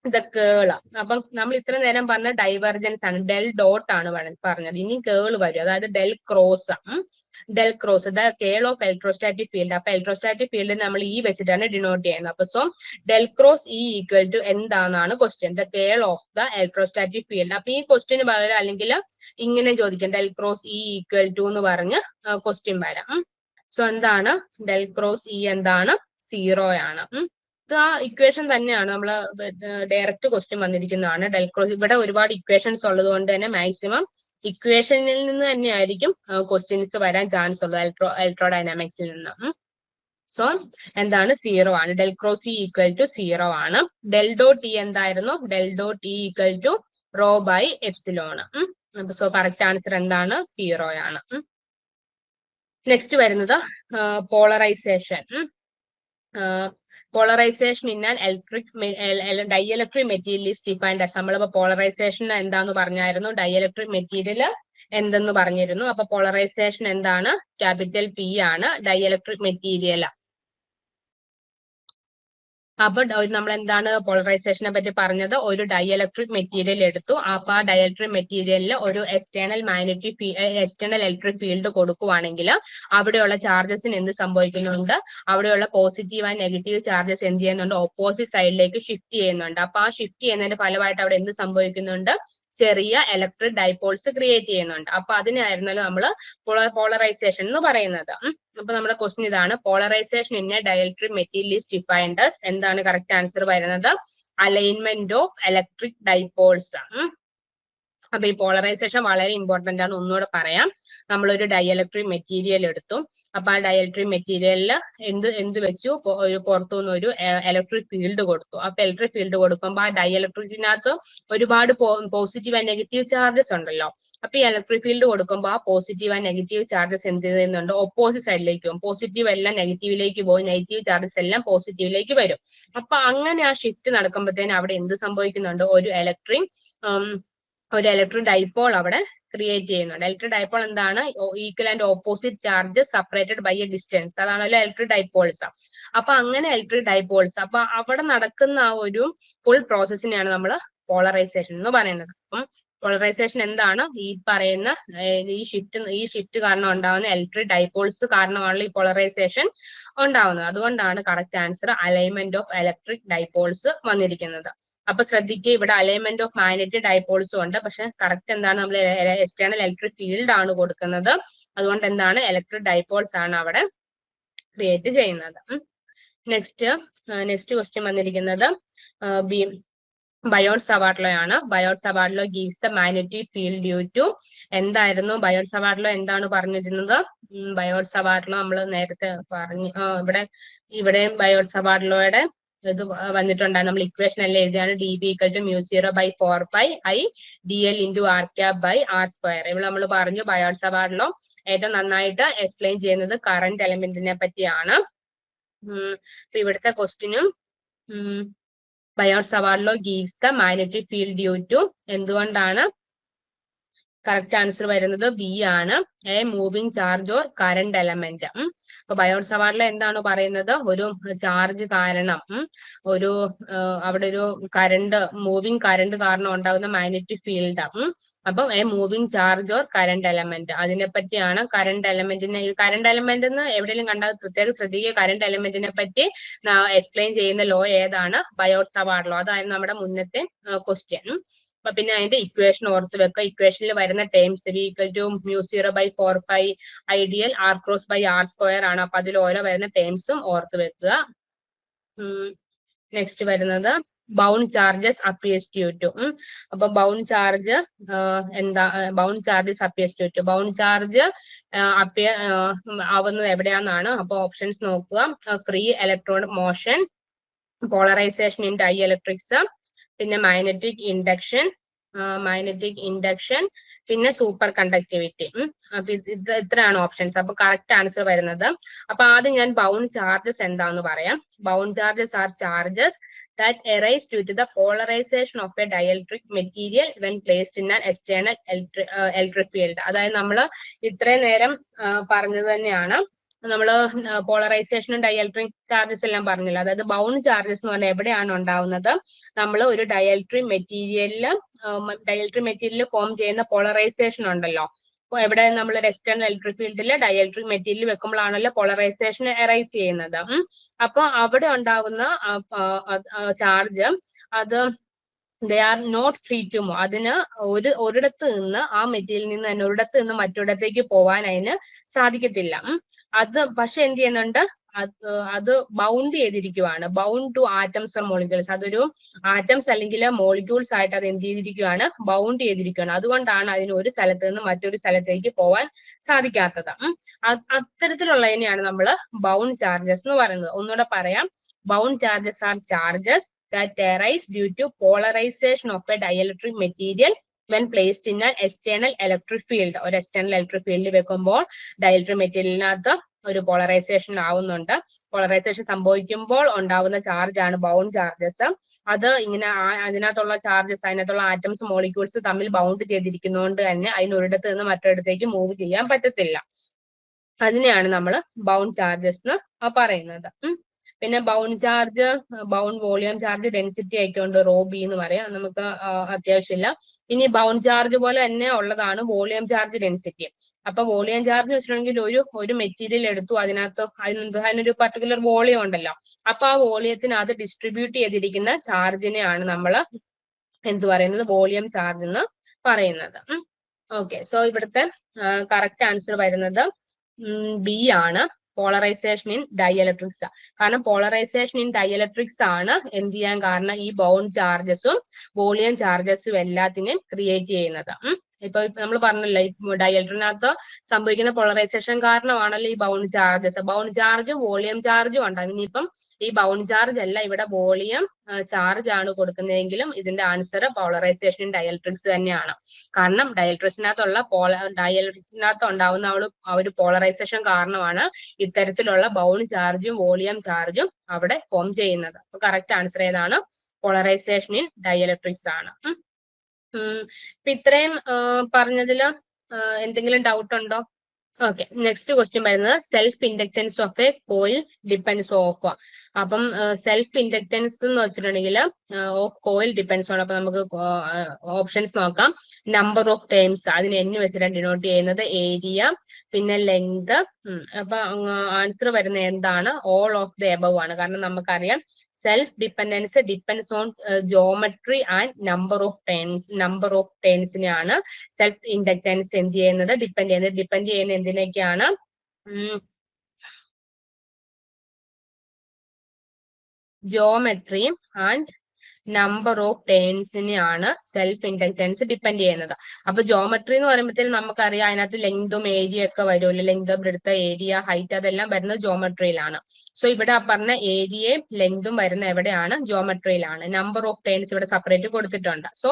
ദ കേൾ. അപ്പം നമ്മൾ ഇത്ര നേരം പറഞ്ഞ ഡൈവർജൻസ് ആണ്, ഡെൽ ഡോട്ട് ആണ് പറഞ്ഞത്. ഇനി കേൾ വരും, അതായത് del cross. The curl of electrostatic field. അപ്പൊ ഇലക്ട്രോസ്റ്റാറ്റിക് ഫീൽഡ് നമ്മൾ ഈ വെച്ചിട്ടാണ് ഡിനോട്ട് ചെയ്യുന്നത്. അപ്പൊ so del cross E equal to എന്താണെന്നാണ് question? The curl of the electrostatic field. അപ്പൊ ഈ ക്വസ്റ്റ്യന് പകരം അല്ലെങ്കിൽ ഇങ്ങനെ ചോദിക്കാം, del cross E equal to എന്ന് പറഞ്ഞ് ക്വസ്റ്റ്യൻ വരാം. സോ എന്താണ് ഡെൽ ക്രോസ് ഇ? എന്താണ്? 0 ആണ്. ഇത് ആ ഇക്വേഷൻ തന്നെയാണ്, നമ്മൾ ഡയറക്റ്റ് ക്വസ്റ്റ്യൻ വന്നിരിക്കുന്നതാണ്. ഡെൽ ക്രോസ്, ഇവിടെ ഒരുപാട് ഇക്വേഷൻസ് ഉള്ളത് കൊണ്ട് തന്നെ മാക്സിമം ഇക്വേഷനിൽ നിന്ന് തന്നെയായിരിക്കും ക്വസ്റ്റ്യൻസ് വരാൻ ചാൻസ് ഉള്ളത്, ഇലക്ട്രോഡൈനാമിക്സിൽ നിന്ന്. സോ എന്താണ്? 0 ആണ്. Del cross E equal to 0 ആണ്. ഡെൽ ഡോട്ട് ഇ എന്തായിരുന്നു? Del dot E equal to rho by epsilon. So correct answer എന്താണ്? 0 ആണ്. നെക്സ്റ്റ് വരുന്നത് polarisation. Polarisation in an dielectric material is defined as. നമ്മളിപ്പോ പോളറൈസേഷൻ എന്താന്ന് പറഞ്ഞായിരുന്നു, ഡൈഇലക്ട്രിക് മെറ്റീരിയൽ എന്തെന്ന് പറഞ്ഞിരുന്നു. അപ്പൊ പോളറൈസേഷൻ എന്താണ്? ക്യാപിറ്റൽ P ആണ്. Dielectric material. അപ്പൊ നമ്മൾ എന്താണ് പോളറൈസേഷനെ പറ്റി പറഞ്ഞത്? ഒരു ഡൈഇലക്ട്രിക് മെറ്റീരിയൽ എടുത്തു. അപ്പൊ ആ ഡൈഇലക്ട്രിക് മെറ്റീരിയലിൽ ഒരു എക്സ്റ്റേണൽ ഇലക്ട്രിക് ഫീൽഡ് കൊടുക്കുവാണെങ്കിൽ അവിടെയുള്ള ചാർജസിന് എന്ത് സംഭവിക്കുന്നുണ്ട്? അവിടെയുള്ള പോസിറ്റീവ് ആൻഡ് നെഗറ്റീവ് ചാർജസ് എന്ത് ചെയ്യുന്നുണ്ട്? ഓപ്പോസിറ്റ് സൈഡിലേക്ക് ഷിഫ്റ്റ് ചെയ്യുന്നുണ്ട്. അപ്പൊ ആ ഷിഫ്റ്റ് ചെയ്യുന്നതിന്റെ ഫലമായിട്ട് അവിടെ എന്ത് സംഭവിക്കുന്നുണ്ട്? ചെറിയ ഇലക്ട്രിക് ഡൈപോൾസ് ക്രിയേറ്റ് ചെയ്യുന്നുണ്ട്. അപ്പൊ അതിനായിരുന്നല്ലോ നമ്മൾ പോളറൈസേഷൻ എന്ന് പറയുന്നത്. അപ്പൊ നമ്മുടെ ക്വസ്റ്റ്യൻ ഇതാണ്, polarisation in A dielectric material is defined as. എന്താണ് കറക്റ്റ് ആൻസർ വരുന്നത്? Alignment of electric dipoles. അപ്പൊ ഈ പോളറൈസേഷൻ വളരെ ഇമ്പോർട്ടന്റ് ആണ്. ഒന്നുകൂടെ പറയാം. നമ്മളൊരു ഡൈഇലക്ട്രിക് മെറ്റീരിയൽ എടുത്തു. അപ്പൊ ആ ഡൈഇലക്ട്രിക് മെറ്റീരിയലിൽ എന്ത് വെച്ചു, ഒരു പുറത്തുനിന്ന് ഒരു ഇലക്ട്രിക് ഫീൽഡ് കൊടുത്തു. അപ്പൊ ഇലക്ട്രിക് ഫീൽഡ് കൊടുക്കുമ്പോൾ ആ ഡൈഇലക്ട്രിക്കിനകത്ത് ഒരുപാട് പോസിറ്റീവ് ആൻഡ് നെഗറ്റീവ് ചാർജസ് ഉണ്ടല്ലോ. അപ്പൊ ഈ ഇലക്ട്രിക് ഫീൽഡ് കൊടുക്കുമ്പോൾ ആ പോസിറ്റീവ് ആൻഡ് നെഗറ്റീവ് ചാർജസ് എന്ത് ചെയ്യുന്നുണ്ട്, ഓപ്പോസിറ്റ് സൈഡിലേക്ക് പോകും. പോസിറ്റീവ് എല്ലാം നെഗറ്റീവിലേക്ക് പോയി, നെഗറ്റീവ് ചാർജസ് എല്ലാം പോസിറ്റീവിലേക്ക് വരും. അപ്പൊ അങ്ങനെ ആ ഷിഫ്റ്റ് നടക്കുമ്പോഴത്തേന് അവിടെ എന്ത് സംഭവിക്കുന്നുണ്ട്, ഒരു ഇലക്ട്രിക് ഡൈപോൾ അവിടെ ക്രിയേറ്റ് ചെയ്യുന്നുണ്ട്. ഇലക്ട്രിക് ഡൈപോൾ എന്താണ്, equal and opposite charges separated by a distance, അതാണല്ലോ ഇലക്ട്രിക് ഡൈപോൾസ്. അപ്പൊ അങ്ങനെ ഇലക്ട്രിക് ഡൈപോൾസ്, അപ്പൊ അവിടെ നടക്കുന്ന ആ ഒരു ഫുൾ പ്രോസസ്സിനെയാണ് നമ്മൾ പോളറൈസേഷൻ എന്ന് പറയുന്നത്. അപ്പം പോളറൈസേഷൻ എന്താണ്, ഈ പറയുന്ന ഈ ഷിഫ്റ്റ് കാരണം ഉണ്ടാവുന്ന ഇലക്ട്രിക് ഡൈപോൾസ് കാരണമാണല്ലോ ഈ പോളറൈസേഷൻ ഉണ്ടാവുന്നത്. അതുകൊണ്ടാണ് correct answer alignment of electric dipoles വന്നിരിക്കുന്നത്. അപ്പൊ ശ്രദ്ധിക്കുക, ഇവിടെ അലൈൻമെന്റ് ഓഫ് മാഗ്നറ്റിക് ഡൈപോൾസും ഉണ്ട്. പക്ഷെ കറക്റ്റ് എന്താണ്, നമ്മൾ എക്സ്റ്റേണൽ ഇലക്ട്രിക് ഫീൽഡ് ആണ് കൊടുക്കുന്നത്. അതുകൊണ്ട് എന്താണ്, ഇലക്ട്രിക് ഡൈപോൾസ് ആണ് അവിടെ ക്രിയേറ്റ് ചെയ്യുന്നത്. നെക്സ്റ്റ് ക്വസ്റ്റ്യൻ വന്നിരിക്കുന്നത് ബയോട്ട് സവാർട്ട് ലോ ആണ്. Biot Savart law gives the magnetic field due to, എന്തായിരുന്നു ബയോട്ട് സവാർട്ട് ലോ എന്താണ് പറഞ്ഞിരുന്നത്? ബയോട്ട് സവാർട്ട് ലോ നമ്മൾ നേരത്തെ പറഞ്ഞു. ഇവിടെ ബയോട്ട് സവാർട്ട് ലോയുടെ ഇത് വന്നിട്ടുണ്ടായിരുന്നു. നമ്മൾ ഇക്വേഷൻ എല്ലാം എഴുതിയാണ്. dB = μ0/4πI dl × r cap by r². ഇവിടെ നമ്മൾ പറഞ്ഞു ബയോട്ട് സവാർട്ട് ലോ ഏറ്റവും നന്നായിട്ട് എക്സ്പ്ലെയിൻ ചെയ്യുന്നത് കറന്റ് എലമെന്റിനെ പറ്റിയാണ്. ഇവിടുത്തെ ക്വസ്റ്റിനും Biot Savart law gives the magnetic field due to, എന്തുകൊണ്ടാണ് കറക്റ്റ് ആൻസർ വരുന്നത് ബി ആണ്, a moving charge or current element. അപ്പൊ ബയോട്ട് സവാർട്ട് ലോ എന്താണ് പറയുന്നത്, ഒരു ചാർജ് കാരണം അവിടെ ഒരു മൂവിങ് കറന്റ് കാരണം ഉണ്ടാകുന്ന മാഗ്നറ്റിക് ഫീൽഡ്. അപ്പം A moving charge or current element, അതിനെ പറ്റിയാണ്. കറന്റ് എലമെന്റ് എന്ന് എവിടെയെങ്കിലും കണ്ടാൽ പ്രത്യേകം ശ്രദ്ധിക്കുക. കറന്റ് എലമെന്റിനെ പറ്റി എക്സ്പ്ലെയിൻ ചെയ്യുന്ന ലോ ഏതാണ്, ബയോട്ട് സവാർട്ട് ലോ. അതായിരുന്നു നമ്മുടെ മുന്നത്തെ ക്വസ്റ്റ്യൻ. അപ്പൊ പിന്നെ അതിന്റെ ഇക്വേഷൻ ഓർത്ത് വെക്കുക. ഇക്വേഷനിൽ വരുന്ന ടേംസ് v = μ0/4π ഐഡിയൽ r×r² ആണ്. അപ്പൊ അതിൽ ഓരോ വരുന്ന ടേംസും ഓർത്ത് വെക്കുക. നെക്സ്റ്റ് വരുന്നത് bound charges appears due to. അപ്പൊ bound charge bound charges appears due to, bound charge ആവുന്നത് എവിടെയാണെന്നാണ്. അപ്പൊ ഓപ്ഷൻസ് നോക്കുക. Free electron motion, polarization in dielectrics, പിന്നെ മാഗ്നറ്റിക് ഇൻഡക്ഷൻ, പിന്നെ സൂപ്പർ കണ്ടക്ടിവിറ്റി. അപ്പൊ ഇത്രയാണ് ഓപ്ഷൻസ്. അപ്പൊ കറക്റ്റ് ആൻസർ വരുന്നത്, അപ്പൊ ആദ്യം ഞാൻ ബൗണ്ട് ചാർജസ് എന്താന്ന് പറയാം. Bound charges are charges that arise due to the polarization of a dielectric material when placed in an external electric field. അതായത് നമ്മൾ ഇത്രയും നേരം പറഞ്ഞത് തന്നെയാണ്. നമ്മള് പോളറൈസേഷനും ഡൈഇലക്ട്രിക് ചാർജസ് എല്ലാം പറഞ്ഞില്ല. അതായത് ബൗണ്ട് ചാർജസ് എന്ന് പറഞ്ഞാൽ എവിടെയാണ് ഉണ്ടാവുന്നത്, നമ്മൾ ഒരു ഡൈഇലക്ട്രിക് മെറ്റീരിയലിൽ ഫോം ചെയ്യുന്ന പോളറൈസേഷൻ ഉണ്ടല്ലോ. എവിടെ നമ്മൾ എക്സ്റ്റേണൽ ഇലക്ട്രിക് ഫീൽഡിൽ ഡൈഇലക്ട്രിക് മെറ്റീരിയൽ വെക്കുമ്പോഴാണല്ലോ പോളറൈസേഷൻ എറൈസ് ചെയ്യുന്നത്. അപ്പൊ അവിടെ ഉണ്ടാകുന്ന ചാർജ് അത് they are not free to move. അതിന് ഒരിടത്ത് നിന്ന് ആ മെറ്റീരിയലിൽ നിന്ന് തന്നെ ഒരിടത്ത് നിന്ന് മറ്റൊരിടത്തേക്ക് പോകാൻ അതിന് സാധിക്കത്തില്ല. അത് പക്ഷെ എന്ത് ചെയ്യുന്നുണ്ട്, അത് ബൗണ്ട് ചെയ്തിരിക്കുവാണ്. Bound to atoms or molecules. അതൊരു ആറ്റംസ് അല്ലെങ്കിൽ മോളിക്യൂൾസ് ആയിട്ട് അത് എന്ത് ചെയ്തിരിക്കുവാണ്, ബൗണ്ട് ചെയ്തിരിക്കുകയാണ്. അതുകൊണ്ടാണ് അതിന് ഒരു സ്ഥലത്ത് നിന്ന് മറ്റൊരു സ്ഥലത്തേക്ക് പോവാൻ സാധിക്കാത്തത്. അത്തരത്തിലുള്ളതിനെയാണ് നമ്മൾ ബൗണ്ട് ചാർജസ് എന്ന് പറയുന്നത്. ഒന്നുകൂടെ പറയാം. Bound charges are charges that arise due to polarization of a dielectric material when placed in an external electric field. ഒരു external electric field വെക്കുമ്പോൾ ഡൈഇലക്ട്രിക് മെറ്റീരിയലിനകത്ത് ഒരു പോളറൈസേഷൻ ആവുന്നുണ്ട്. പോളറൈസേഷൻ സംഭവിക്കുമ്പോൾ ഉണ്ടാവുന്ന ചാർജ് ആണ് ബൗണ്ട് ചാർജസ്. അത് ഇങ്ങനെ അതിനകത്തുള്ള ചാർജസ്, അതിനകത്തുള്ള ആറ്റംസ് മോളിക്യൂൾസ് തമ്മിൽ ബൗണ്ട് ചെയ്തിരിക്കുന്നതുകൊണ്ട് തന്നെ അതിന് ഒരിടത്ത് നിന്ന് മറ്റൊരിടത്തേക്ക് മൂവ് ചെയ്യാൻ പറ്റത്തില്ല. അതിനെയാണ് നമ്മൾ ബൗണ്ട് ചാർജസ് എന്ന് പറയുന്നത്. പിന്നെ ബൗണ്ട് വോളിയം ചാർജ് ഡെൻസിറ്റി ആയിക്കൊണ്ട് റോ ബി എന്ന് പറയാം, നമുക്ക് അത്യാവശ്യമില്ല. ഇനി ബൗണ്ട് ചാർജ് പോലെ തന്നെ ഉള്ളതാണ് വോളിയം ചാർജ് ഡെൻസിറ്റി. അപ്പൊ വോളിയം ചാർജ് വെച്ചിട്ടുണ്ടെങ്കിൽ ഒരു മെറ്റീരിയൽ എടുത്തു, അതിനൊരു പർട്ടിക്കുലർ വോളിയം ഉണ്ടല്ലോ. അപ്പൊ ആ വോളിയത്തിനകത്ത് ഡിസ്ട്രിബ്യൂട്ട് ചെയ്തിരിക്കുന്ന ചാർജിനെയാണ് നമ്മൾ എന്ത് പറയുന്നത്, വോളിയം ചാർജ് എന്ന് പറയുന്നത്. ഓക്കെ, സോ ഇവിടുത്തെ കറക്റ്റ് ആൻസർ വരുന്നത് ബി ആണ്. Polarisation in dielectrics. കാരണം പോളറൈസേഷൻ ഇൻ ഡൈഇലക്ട്രിക്സ് ആണ് എന്ത് ചെയ്യാൻ കാരണം ഈ ബൗണ്ട് ചാർജസും വോളിയം ചാർജസും എല്ലാത്തിനെയും ക്രിയേറ്റ് ചെയ്യുന്നത്. ഇപ്പൊ നമ്മൾ പറഞ്ഞല്ലോ ഈ ഡൈഇലക്ട്രിക്കിനകത്ത് സംഭവിക്കുന്ന പോളറൈസേഷൻ കാരണമാണല്ലോ ഈ ബൗണ്ട് ചാർജസ്. ബൗണ്ട് ചാർജും വോളിയം ചാർജും ഉണ്ടാകും. ഇനിയിപ്പം ഈ ബൗണ്ട് ചാർജ് അല്ല ഇവിടെ വോളിയം ചാർജ് ആണ് കൊടുക്കുന്നതെങ്കിലും ഇതിന്റെ ആൻസർ പോളറൈസേഷൻ ഇൻ ഡൈഇലക്ട്രിക്സ് തന്നെയാണ്. കാരണം ഡൈഇലക്ട്രിക്കിനകത്ത് ഉണ്ടാവുന്ന ആ ഒരു പോളറൈസേഷൻ കാരണമാണ് ഇത്തരത്തിലുള്ള ബൗണ്ട് ചാർജും വോളിയം ചാർജും അവിടെ ഫോം ചെയ്യുന്നത്. അപ്പൊ കറക്റ്റ് ആൻസർ ഏതാണ്? പോളറൈസേഷൻ ഇൻ ഡൈഇലക്ട്രിക്സ് ആണ്. ഇപ്പൊ ഇത്രയും പറഞ്ഞതിൽ എന്തെങ്കിലും ഡൗട്ട് ഉണ്ടോ? ഓക്കെ, നെക്സ്റ്റ് ക്വസ്റ്റ്യൻ വരുന്നത് self inductance of A coil depends of. അപ്പം സെൽഫ് ഇൻഡക്റ്റൻസ് എന്ന് വെച്ചിട്ടുണ്ടെങ്കിൽ ഓഫ് കോയിൽ ഡിപ്പെൻഡ്സ് ആണ്. അപ്പൊ നമുക്ക് ഓപ്ഷൻസ് നോക്കാം. നമ്പർ ഓഫ് ടേംസ്, അതിന് n വെച്ചിട്ടാണ് ഡിനോട്ട് ചെയ്യുന്നത്. ഏരിയ, പിന്നെ ലെങ്ത്. അപ്പൊ ആൻസർ വരുന്ന എന്താണ്? ഓൾ ഓഫ് ദ എബവ് ആണ്. കാരണം നമുക്കറിയാം self dependence depends on geometry and number of ടേൺസിനെയാണ് സെൽഫ് ഇൻഡക്റ്റൻസ് എന്ത് ചെയ്യുന്നത്? ഡിപ്പെൻഡ് ചെയ്യുന്ന എന്തിനൊക്കെയാണ്? ജോമെട്രി ആൻഡ് നമ്പർ ഓഫ് ടേൺസിനെയാണ് സെൽഫ് ഇൻഡക്റ്റൻസ് ഡിപ്പെൻഡ് ചെയ്യുന്നത്. അപ്പൊ ജോമെട്രി എന്ന് പറയുമ്പോഴത്തേക്കും നമുക്കറിയാം അതിനകത്ത് ലെങ്തും ഏരിയ ഒക്കെ വരുമല്ലോ. ലെങ്ത്, ബ്രെഡ്ത്ത്, ഏരിയ, ഹൈറ്റ്, അതെല്ലാം വരുന്നത് ജോമെട്രിയിലാണ്. സോ ഇവിടെ പറഞ്ഞ ഏരിയയും ലെങ്തും വരുന്ന എവിടെയാണ്? ജോമെട്രിയിലാണ്. നമ്പർ ഓഫ് ടേൺസ് ഇവിടെ സെപ്പറേറ്റ് കൊടുത്തിട്ടുണ്ട്. So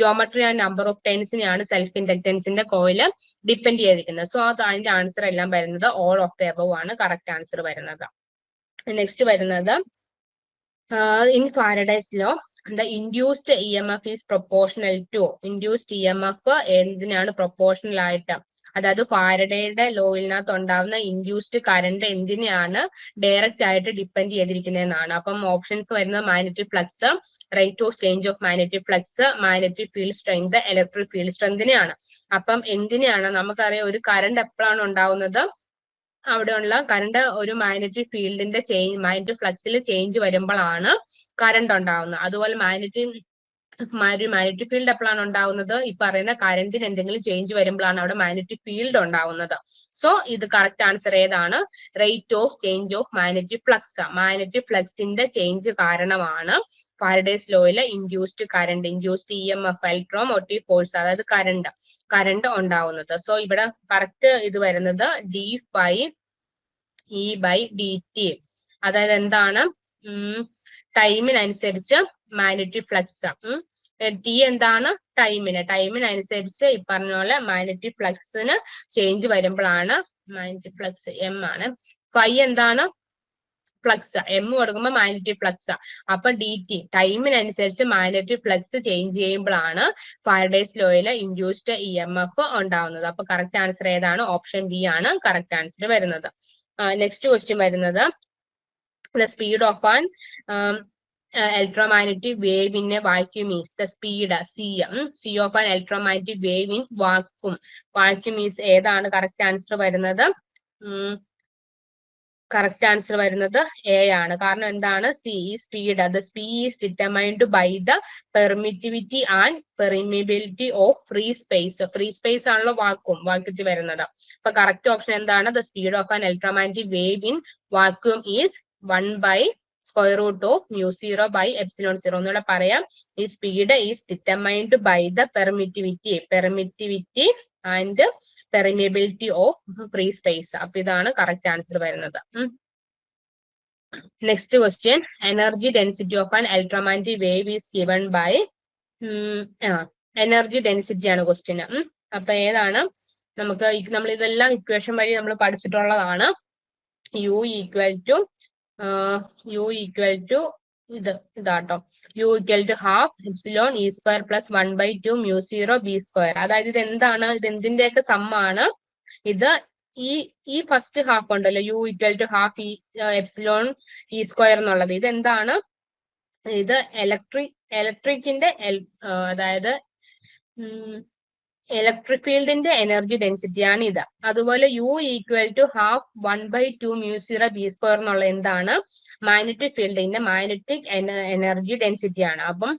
geometry and number of ടേൺസിനെയാണ് സെൽഫ് ഇൻഡക്റ്റൻസിന്റെ കോയില് ഡിപ്പെൻഡ് ചെയ്തിരിക്കുന്നത്. സോ അതിന്റെ ആൻസർ എല്ലാം വരുന്നത് ഓൾ ഓഫ് ദ എബവ് ആണ് കറക്റ്റ് ആൻസർ വരുന്നത്. നെക്സ്റ്റ് വരുന്നത് in Faraday's law, the induced EMF is proportional to. Induced EMF എന്തിനാണ് പ്രൊപ്പോർഷണൽ ആയിട്ട്? അതായത് ഫാരഡേയുടെ ലോയിനകത്ത് ഉണ്ടാവുന്ന ഇൻഡ്യൂസ്ഡ് കറണ്ട് എന്തിനെയാണ് ഡയറക്റ്റ് ആയിട്ട് ഡിപ്പെൻഡ് ചെയ്തിരിക്കുന്നതെന്നാണ്. അപ്പം ഓപ്ഷൻസ് വരുന്നത് magnetic flux, rate of change of magnetic flux, magnetic field strength, electric field സ്ട്രെങ്തിനെയാണ്. അപ്പം എന്തിനെയാണ്? നമുക്കറിയാം ഒരു കറണ്ട് എപ്പോഴാണ് ഉണ്ടാവുന്നത്? അവിടെയുള്ള കറണ്ട് ഒരു മാഗ്നറ്റിക് ഫീൽഡിന്റെ മാഗ്നറ്റിക് ഫ്ലക്സിൽ ചേഞ്ച് വരുമ്പോഴാണ് കറണ്ട് ഉണ്ടാവുന്നത്. അതുപോലെ മാഗ്നറ്റിക് ഫീൽഡ് എപ്പോഴാണ് ഉണ്ടാവുന്നത്? ഈ പറയുന്ന കറണ്ടിന് എന്തെങ്കിലും ചേഞ്ച് വരുമ്പോഴാണ് അവിടെ മാഗ്നറ്റിക് ഫീൽഡ് ഉണ്ടാവുന്നത്. സോ ഇത് കറക്റ്റ് ആൻസർ ഏതാണ്? Rate of change of magnetic flux. Magnetic ഫ്ലക്സിന്റെ ചേഞ്ച് കാരണമാണ് ഫാരഡേസ് ലോയിലെ ഇൻഡ്യൂസ്ഡ് EMF, ഇലക്ട്രോമോട്ടീവ് ഫോഴ്സ്, അതായത് കറണ്ട് ഉണ്ടാവുന്നത്. സോ ഇവിടെ കറക്റ്റ് ഇത് വരുന്നത് d/E/dt. അതായത് എന്താണ്? ടൈമിനനുസരിച്ച് മാഗ്നറ്റിക് ഫ്ലക്സ്. ടി എന്താണ്? ടൈമിനനുസരിച്ച് ഈ പറഞ്ഞ പോലെ മാഗ്നറ്റിക് ഫ്ലക്സിന് ചേഞ്ച് വരുമ്പോഴാണ് മാഗ്നറ്റിക് ഫ്ലക്സ് എം ആണ്. ഫൈ എന്താണ്? ഫ്ലക്സ്. എം കൊടുക്കുമ്പോൾ മാഗ്നറ്റിക് ഫ്ലക്സ്. അപ്പൊ dt ടൈമിനനുസരിച്ച് മാഗ്നറ്റിക് ഫ്ലക്സ് ചേഞ്ച് ചെയ്യുമ്പോഴാണ് ഫാരഡേസ് ലോയിലെ ഇൻഡ്യൂസ്ഡ് EMF ഉണ്ടാവുന്നത്. അപ്പൊ കറക്റ്റ് ആൻസർ ഏതാണ്? ഓപ്ഷൻ ബി ആണ് കറക്റ്റ് ആൻസർ വരുന്നത്. നെക്സ്റ്റ് ക്വസ്റ്റ്യൻ വരുന്നത് the speed of an electromagnetic wave in a vacuum is the speed c of an electromagnetic wave in vacuum is ഏതാണ് correct answer വരുന്നത്? Correct answer വരുന്നത് A ആണ്. കാരണം എന്താണ്? C speed. The speed is determined by the permittivity and permeability of free space. Free space ആണല്ലോ വാക്യൂത്തിൽ വരുന്നത്. അപ്പൊ കറക്റ്റ് ഓപ്ഷൻ എന്താണ്? The speed of an electromagnetic wave in vacuum is 1/√μ0/ε0. ഒന്നുകൂടെ പറയാം. ഈ speed is determined by the permittivity and permeability of free space. അപ്പൊ ഇതാണ് കറക്റ്റ് ആൻസർ വരുന്നത്. Next question, energy density of an electromagnetic wave is given by. Energy density ആണ് question. അപ്പൊ ഏതാണ്? നമ്മൾ ഇതെല്ലാം ഇക്വേഷൻ വഴി നമ്മൾ പഠിച്ചിട്ടുള്ളതാണ്. യു ഈക്വൽ ടു ഇതാട്ടോ, U = ½ ε² + 1/2 μ0b². അതായത് ഇത് എന്താണ്? ഇത് എന്തിന്റെയൊക്കെ സമ്മാണ്? ഇത് ഈ ഫസ്റ്റ് ഹാഫ് ഉണ്ടല്ലോ, U = ½ ε² എന്നുള്ളത്, ഇത് എന്താണ്? ഇത് ഇലക്ട്രിക്കിന്റെ അതായത് ഇലക്ട്രിക് ഫീൽഡിന്റെ എനർജി ഡെൻസിറ്റി ആണ് ഇത്. അതുപോലെ U equal to half 1/2 μ0 B² എന്നുള്ള എന്താണ്? മാഗ്നറ്റിക് ഫീൽഡിന്റെ മാഗ്നറ്റിക് എനർജി ഡെൻസിറ്റി ആണ്. അപ്പം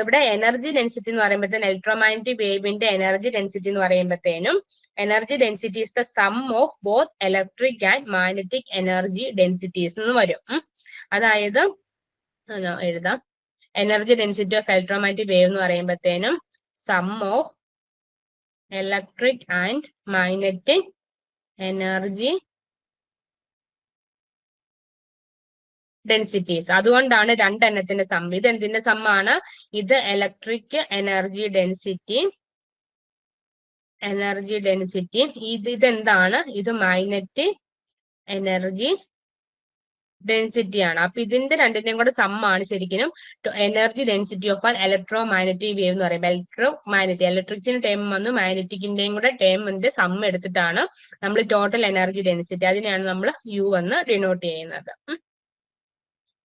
ഇവിടെ എനർജി ഡെൻസിറ്റി എന്ന് പറയുമ്പോഴത്തേനും ഇലക്ട്രോമാഗ്നറ്റിക് വേവിന്റെ എനർജി ഡെൻസിറ്റി എന്ന് പറയുമ്പോഴത്തേനും energy density is the sum of both electric and magnetic energy densities എന്ന് വരും. അതായത് എഴുതാം, energy density of electromagnetic wave എന്ന് പറയുമ്പോഴത്തേനും sum of electric and magnetic energy densities. അതുകൊണ്ടാണ് രണ്ടെണ്ണത്തിന്റെ സം. ഇത് എന്തിന്റെ സമ്മാണ്? ഇത് ഇലക്ട്രിക് എനർജി ഡെൻസിറ്റി, ഇതെന്താണ്? ഇത് മാഗ്നറ്റിക് എനർജി ഡെൻസിറ്റി ആണ്. അപ്പൊ ഇതിന്റെ രണ്ടിന്റെയും കൂടെ സമ്മാണ് ശരിക്കും energy density of an electro magnetic wave എന്ന് പറയുമ്പോൾ ഇലക്ട്രോ മാഗ്നറ്റിക്, ഇലക്ട്രിക്കിന്റെ ടേം വന്നു, മാഗ്നറ്റിക്കിന്റെയും കൂടെ ടേമിന്റെ സം എടുത്തിട്ടാണ് നമ്മൾ ടോട്ടൽ എനർജി ഡെൻസിറ്റി, അതിനെയാണ് നമ്മൾ U എന്ന് ഡിനോട്ട് ചെയ്യുന്നത്.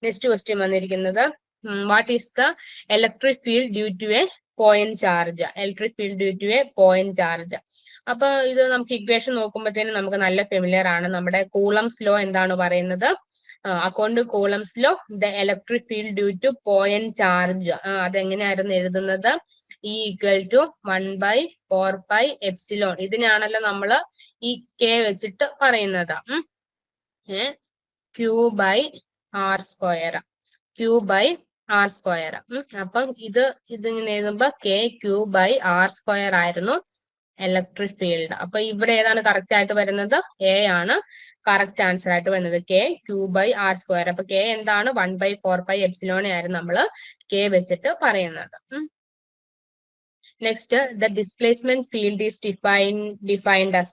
നെക്സ്റ്റ് ക്വസ്റ്റ്യൻ വന്നിരിക്കുന്നത്, what is the electric field due to a point charge? Electric field due to a point charge. അപ്പൊ ഇത് നമുക്ക് ഇക്വേഷൻ നോക്കുമ്പോഴത്തേനും നമുക്ക് നല്ല ഫെമിലിയർ ആണ്. നമ്മുടെ കൂളംസ് ലോ എന്താണ് പറയുന്നത്? According to Coulomb's law the electric field due to point charge, അതെങ്ങനെയായിരുന്നു എഴുതുന്നത്? E equal to 1/4πε. ഇതിനാണല്ലോ നമ്മൾ ഈ K വെച്ചിട്ട് പറയുന്നത്. Q/r². അപ്പം ഇതിങ്ങനെ എഴുതുമ്പോ KQ/r² ആയിരുന്നു ഇലക്ട്രിക് ഫീൽഡ്. അപ്പൊ ഇവിടെ ഏതാണ് കറക്റ്റ് ആയിട്ട് വരുന്നത്? A ആണ് കറക്റ്റ് ആൻസർ ആയിട്ട് വരുന്നത്, KQ/r². അപ്പൊ K എന്താണ്? 1/4πε ആയിരുന്നു നമ്മള് K വെച്ചിട്ട് പറയുന്നത്. Next, the displacement field is defined as.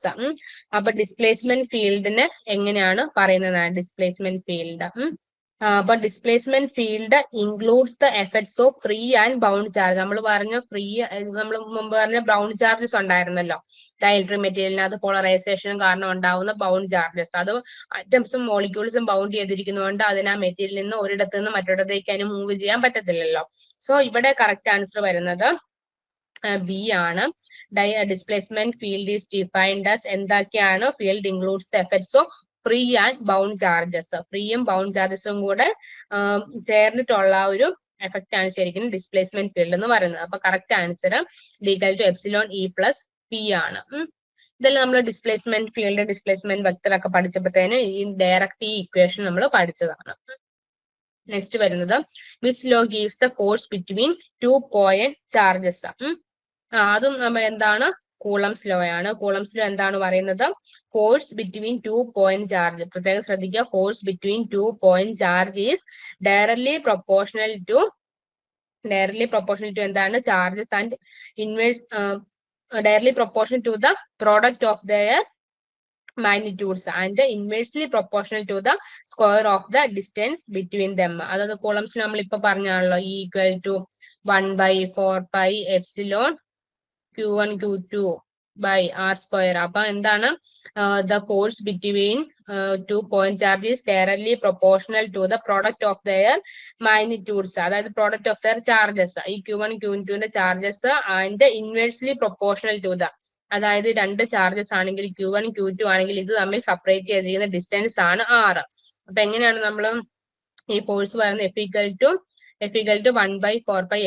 അപ്പൊ ഡിസ്പ്ലേസ്മെന്റ് ഫീൽഡിന് എങ്ങനെയാണ് പറയുന്നത്? ഡിസ്പ്ലേസ്മെന്റ് ഫീൽഡ്, അപ്പൊ displacement field includes the effects of free and bound charge. നമ്മൾ മുമ്പ് പറഞ്ഞ ബൗണ്ട് ചാർജസ് ഉണ്ടായിരുന്നല്ലോ, ഇലക്ട്രിക് മെറ്റീരിയലിനകത്ത് പോളറൈസേഷൻ കാരണം ഉണ്ടാവുന്ന ബൗണ്ട് ചാർജസ്. അത് ആറ്റംസും മോളിക്യൂൾസും ബൗണ്ട് ചെയ്തിരിക്കുന്നതുകൊണ്ട് അതിന് ആ മെറ്റീരിയലിൽ നിന്ന് ഒരിടത്ത് നിന്ന് മറ്റൊരിടത്തേക്ക് അതിന് മൂവ് ചെയ്യാൻ പറ്റത്തില്ലല്ലോ. സോ ഇവിടെ കറക്റ്റ് ആൻസർ വരുന്നത് B ആണ്. Displacement field is defined as എന്തൊക്കെയാണ്? Field includes the effects of free and bound charges. ഫ്രീയും ബൗണ്ട് ചാർജസും കൂടെ ചേർന്നിട്ടുള്ള ഒരു എഫക്റ്റ് ആണ് ശരിക്കും ഡിസ്പ്ലേസ്മെന്റ് ഫീൽഡ് എന്ന് പറയുന്നത്. അപ്പൊ കറക്റ്റ് ആൻസർ D=E+P ആണ്. ഇതെല്ലാം നമ്മൾ ഡിസ്പ്ലേസ്മെന്റ് ഫീൽഡ്, ഡിസ്പ്ലേസ്മെന്റ് വെക്ടർ ഒക്കെ പഠിച്ചപ്പോഴത്തേന് ഈ ഡയറക്റ്റ് ഈ ഇക്വേഷൻ നമ്മൾ പഠിച്ചതാണ്. നെക്സ്റ്റ് വരുന്നത്, which law gives the force between 2 point charges. അതും നമ്മൾ എന്താണ്? കൂളംസ് ലോ ആണ്. കൂളംസ് ലോ എന്താണ് പറയുന്നത്? Force between 2 point charge. പ്രത്യേകം ശ്രദ്ധിക്കുക, force between 2 point charge is directly proportional to എന്താണ്? Charges and inverse directly proportional to the product of their magnitudes and inversely proportional to the square of the distance between them. അതായത് columns നമ്മൾ ഇപ്പൊ പറഞ്ഞാണല്ലോ, E equal to 1/4πε Q1 Q2/r². അപ്പൊ എന്താണ്? The force between 2 point charge is directly proportional to the product of their magnitudes. അതായത് product of their charges, ഈ Q1 Q2ന്റെ charges and inversely proportional to the, അതായത് രണ്ട് charges ആണെങ്കിൽ Q1 Q2 ആണെങ്കിൽ ഇത് തമ്മിൽ സെപ്പറേറ്റ് ചെയ്തിരിക്കുന്ന ഡിസ്റ്റൻസ് ആണ് R. അപ്പൊ എങ്ങനെയാണ് നമ്മൾ ഈ ഫോഴ്സ് പറയുന്നത്? F equal to 1/4πε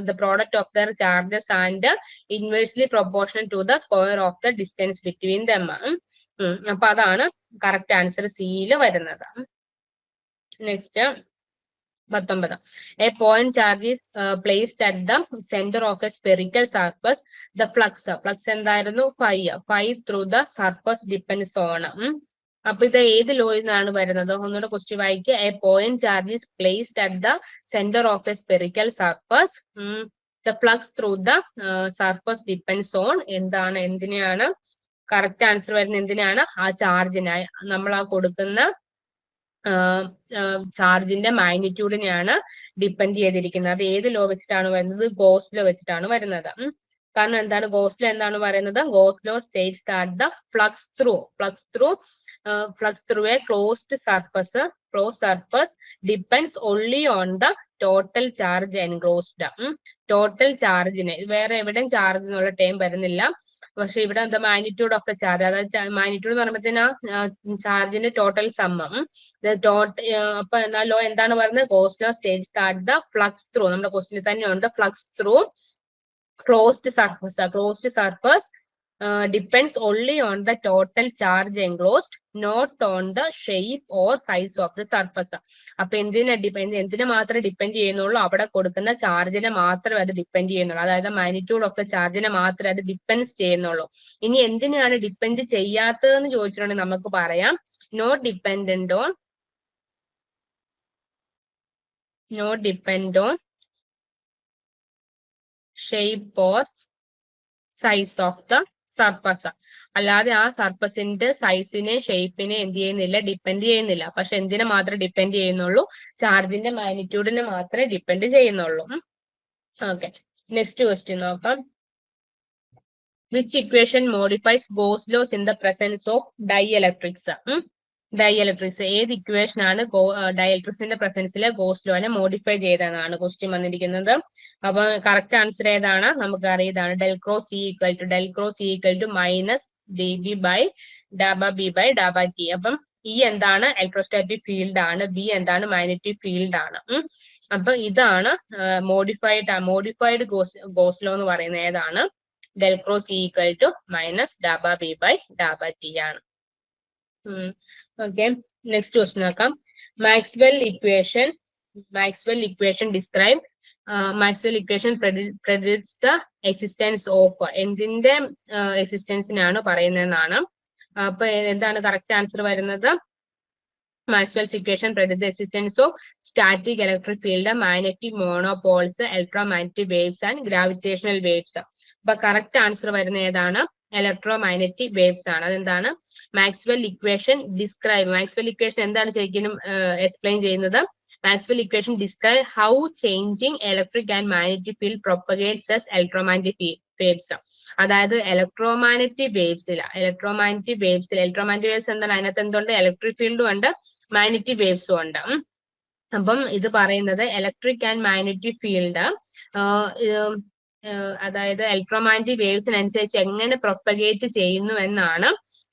the product of their charges and inversely proportional to the square of the distance between them. അപ്പൊ അതാണ് കറക്റ്റ് ആൻസർ സിയിൽ വരുന്നത്. Next 19. A point charge is placed at the center of a spherical surface. The flux എന്തായിരുന്നു? Phi through the surface depends on. അപ്പൊ ഇത് ഏത് ലോയിൽ നിന്നാണ് വരുന്നത്? ഒന്നുകൂടെ ക്വസ്റ്റ്യൻ വായിക്കുക. A point charge is placed at the center of a spherical surface. The flux through the surface depends on എന്തിനെയാണ്? Correct answer വരുന്നത് എന്തിനാണ്? ആ ചാർജിനായി നമ്മൾ ആ കൊടുക്കുന്ന ചാർജിന്റെ മാഗ്നിറ്റ്യൂഡിനെയാണ് ഡിപ്പെൻഡ് ചെയ്തിരിക്കുന്നത്. അത് ഏത് ലോ വെച്ചിട്ടാണ് വരുന്നത്? ഗോസ് ലോ വെച്ചിട്ടാണ് വരുന്നത്. കാരണം എന്താണ് ഗോസ്ലോ എന്താണ് പറയുന്നത്? Gauss law states that the flux through a closed surface depends only on the total charge enclosed. Total ചാർജിനെ വേറെ എവിടെയും ചാർജ് എന്നുള്ള ടൈം വരുന്നില്ല. പക്ഷെ ഇവിടെ എന്താ മാഗ്നിറ്റ്യൂഡ് ഓഫ് ദ ചാർജ്, അതായത് മാഗ്നിറ്റ്യൂഡ് എന്ന് പറയുമ്പോഴത്തേന് ചാർജിന്റെ ടോട്ടൽ സമ്മം. അപ്പൊ എന്താണ് പറയുന്നത്? Gauss law states that the flux through, നമ്മുടെ ക്വസ്റ്റിനിൽ തന്നെ ഉണ്ട്, flux through closed surface depends only on the total charge enclosed, not on the shape or size of the surface. അപ്പൊ എന്തിനെ മാത്രമേ ഡിപ്പെൻഡ് ചെയ്യുന്നുള്ളൂ? അവിടെ കൊടുക്കുന്ന ചാർജിനെ മാത്രമേ അത് ഡിപ്പെൻഡ് ചെയ്യുന്നുള്ളൂ. അതായത് മാഗ്നിറ്റ്യൂഡ് ഓഫ് ദ ചാർജിനെ മാത്രമേ അത് ഡിപ്പെൻഡ് ചെയ്യുന്നുള്ളൂ. ഇനി എന്തിനാണ് ഡിപ്പെൻഡ് ചെയ്യാത്തതെന്ന് ചോദിച്ചിട്ടുണ്ടെങ്കിൽ നമുക്ക് പറയാം not depend on shape or size of the surface. അല്ലാതെ ആ സർഫസിന്റെ സൈസിനെ ഷേപ്പിനെ എന്ത് ചെയ്യുന്നില്ല, ഡിപ്പെൻഡ് ചെയ്യുന്നില്ല. പക്ഷെ എന്തിനെ മാത്രമേ ഡിപ്പെൻഡ് ചെയ്യുന്നുള്ളൂ? ചാർജിന്റെ മാഗ്നിറ്റ്യൂഡിനെ മാത്രമേ ഡിപ്പെൻഡ് ചെയ്യുന്നുള്ളൂ. ഓക്കെ, നെക്സ്റ്റ് ക്വസ്റ്റ്യൻ നോക്കാം. Which equation modifies Gauss laws in the presence of dielectrics? Dielectrics ഏത് ഇക്വേഷൻ ആണ് ഡൈഇലക്ട്രിക്സിന്റെ പ്രസൻസിലെ ഗോസ് ലോനെ മോഡിഫൈ ചെയ്തതെന്നാണ് ക്വസ്റ്റ്യൻ വന്നിരിക്കുന്നത്. അപ്പൊ കറക്റ്റ് ആൻസർ ഏതാണ്? നമുക്ക് അറിയതാണ് del cross E equal to minus D B by ഡാബ ബി ബൈ ഡാബ ടി. അപ്പം ഇ എന്താണ്? ഇലക്ട്രോസ്റ്റാറ്റിക് ഫീൽഡ് ആണ്. ബി എന്താണ്? മാഗ്നറ്റിക് ഫീൽഡ് ആണ്. അപ്പൊ ഇതാണ് മോഡിഫൈഡ് ഗോസ് ലോ എന്ന് പറയുന്നത് ഏതാണ്? Del cross E equal to minus ഡാബ ബി ബൈ ഡാബ ടി ആണ്. ഓക്കെ, നെക്സ്റ്റ് ക്വസ്റ്റ്യൻ നോക്കാം. Maxwell equation describe Maxwell equation predicts the existence of, എന്തിന്റെ എക്സിസ്റ്റൻസിനാണ് പറയുന്നതെന്നാണ്. അപ്പൊ എന്താണ് കറക്റ്റ് ആൻസർ വരുന്നത്? Maxwell's equation predicts the existence of static electric field, magnetic monopoles, electromagnetic waves and gravitational waves. അപ്പൊ correct answer വരുന്ന ഏതാണ്? Electromagnetic waves ആണ്. അതെന്താണ്? മാക്സ്വെൽ ഇക്വേഷൻ എന്താണ് ശരിക്കും എക്സ്പ്ലെയിൻ ചെയ്യുന്നത്? Maxwell equation describe how changing electric and magnetic field propagates as electromagnetic waves. അതായത് electromagnetic waves എന്താണ്? അതിനകത്ത് എന്തുണ്ട്? ഇലക്ട്രിക് ഫീൽഡും ഉണ്ട്, മാഗ്നറ്റിക് വേവ്സും ഉണ്ട്. അപ്പം ഇത് പറയുന്നത് ഇലക്ട്രിക് ആൻഡ് മാഗ്നറ്റിക് ഫീൽഡ് അതായത് ഇലക്ട്രോമാഗ്നറ്റിക് വേവ്സിനനുസരിച്ച് എങ്ങനെ പ്രൊപ്പഗേറ്റ് ചെയ്യുന്നു എന്നാണ്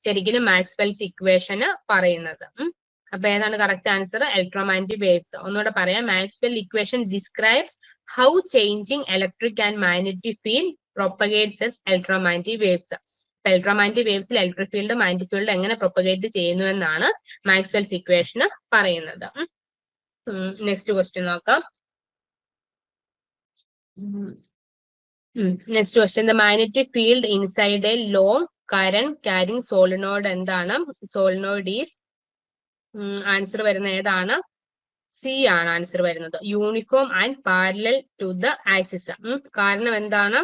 ശരിക്കും മാക്സ്വെൽസ് ഇക്വേഷന് പറയുന്നത്. അപ്പൊ ഏതാണ് കറക്റ്റ് ആൻസർ? Electromagnetic waves. ഒന്നുകൂടെ പറയാം. Maxwell equation describes how changing electric and magnetic field propagates as electromagnetic waves. Electromagnetic വേവ്സിൽ ഇലക്ട്രിക് ഫീൽഡ് മാഗ്നറ്റിക് ഫീൽഡ് എങ്ങനെ പ്രൊപ്പഗേറ്റ് ചെയ്യുന്നു എന്നാണ് മാക്സ്വെൽസ് ഇക്വേഷന് പറയുന്നത്. നെക്സ്റ്റ് ക്വസ്റ്റ്യൻ നോക്കാം. Next question. The magnetic field inside a long current carrying solenoid എന്താണ്? Solenoid is answer വരുന്ന ഏതാണ്? സി ആണ് ആൻസർ വരുന്നത്. Uniform and parallel to the axis. കാരണം എന്താണ്?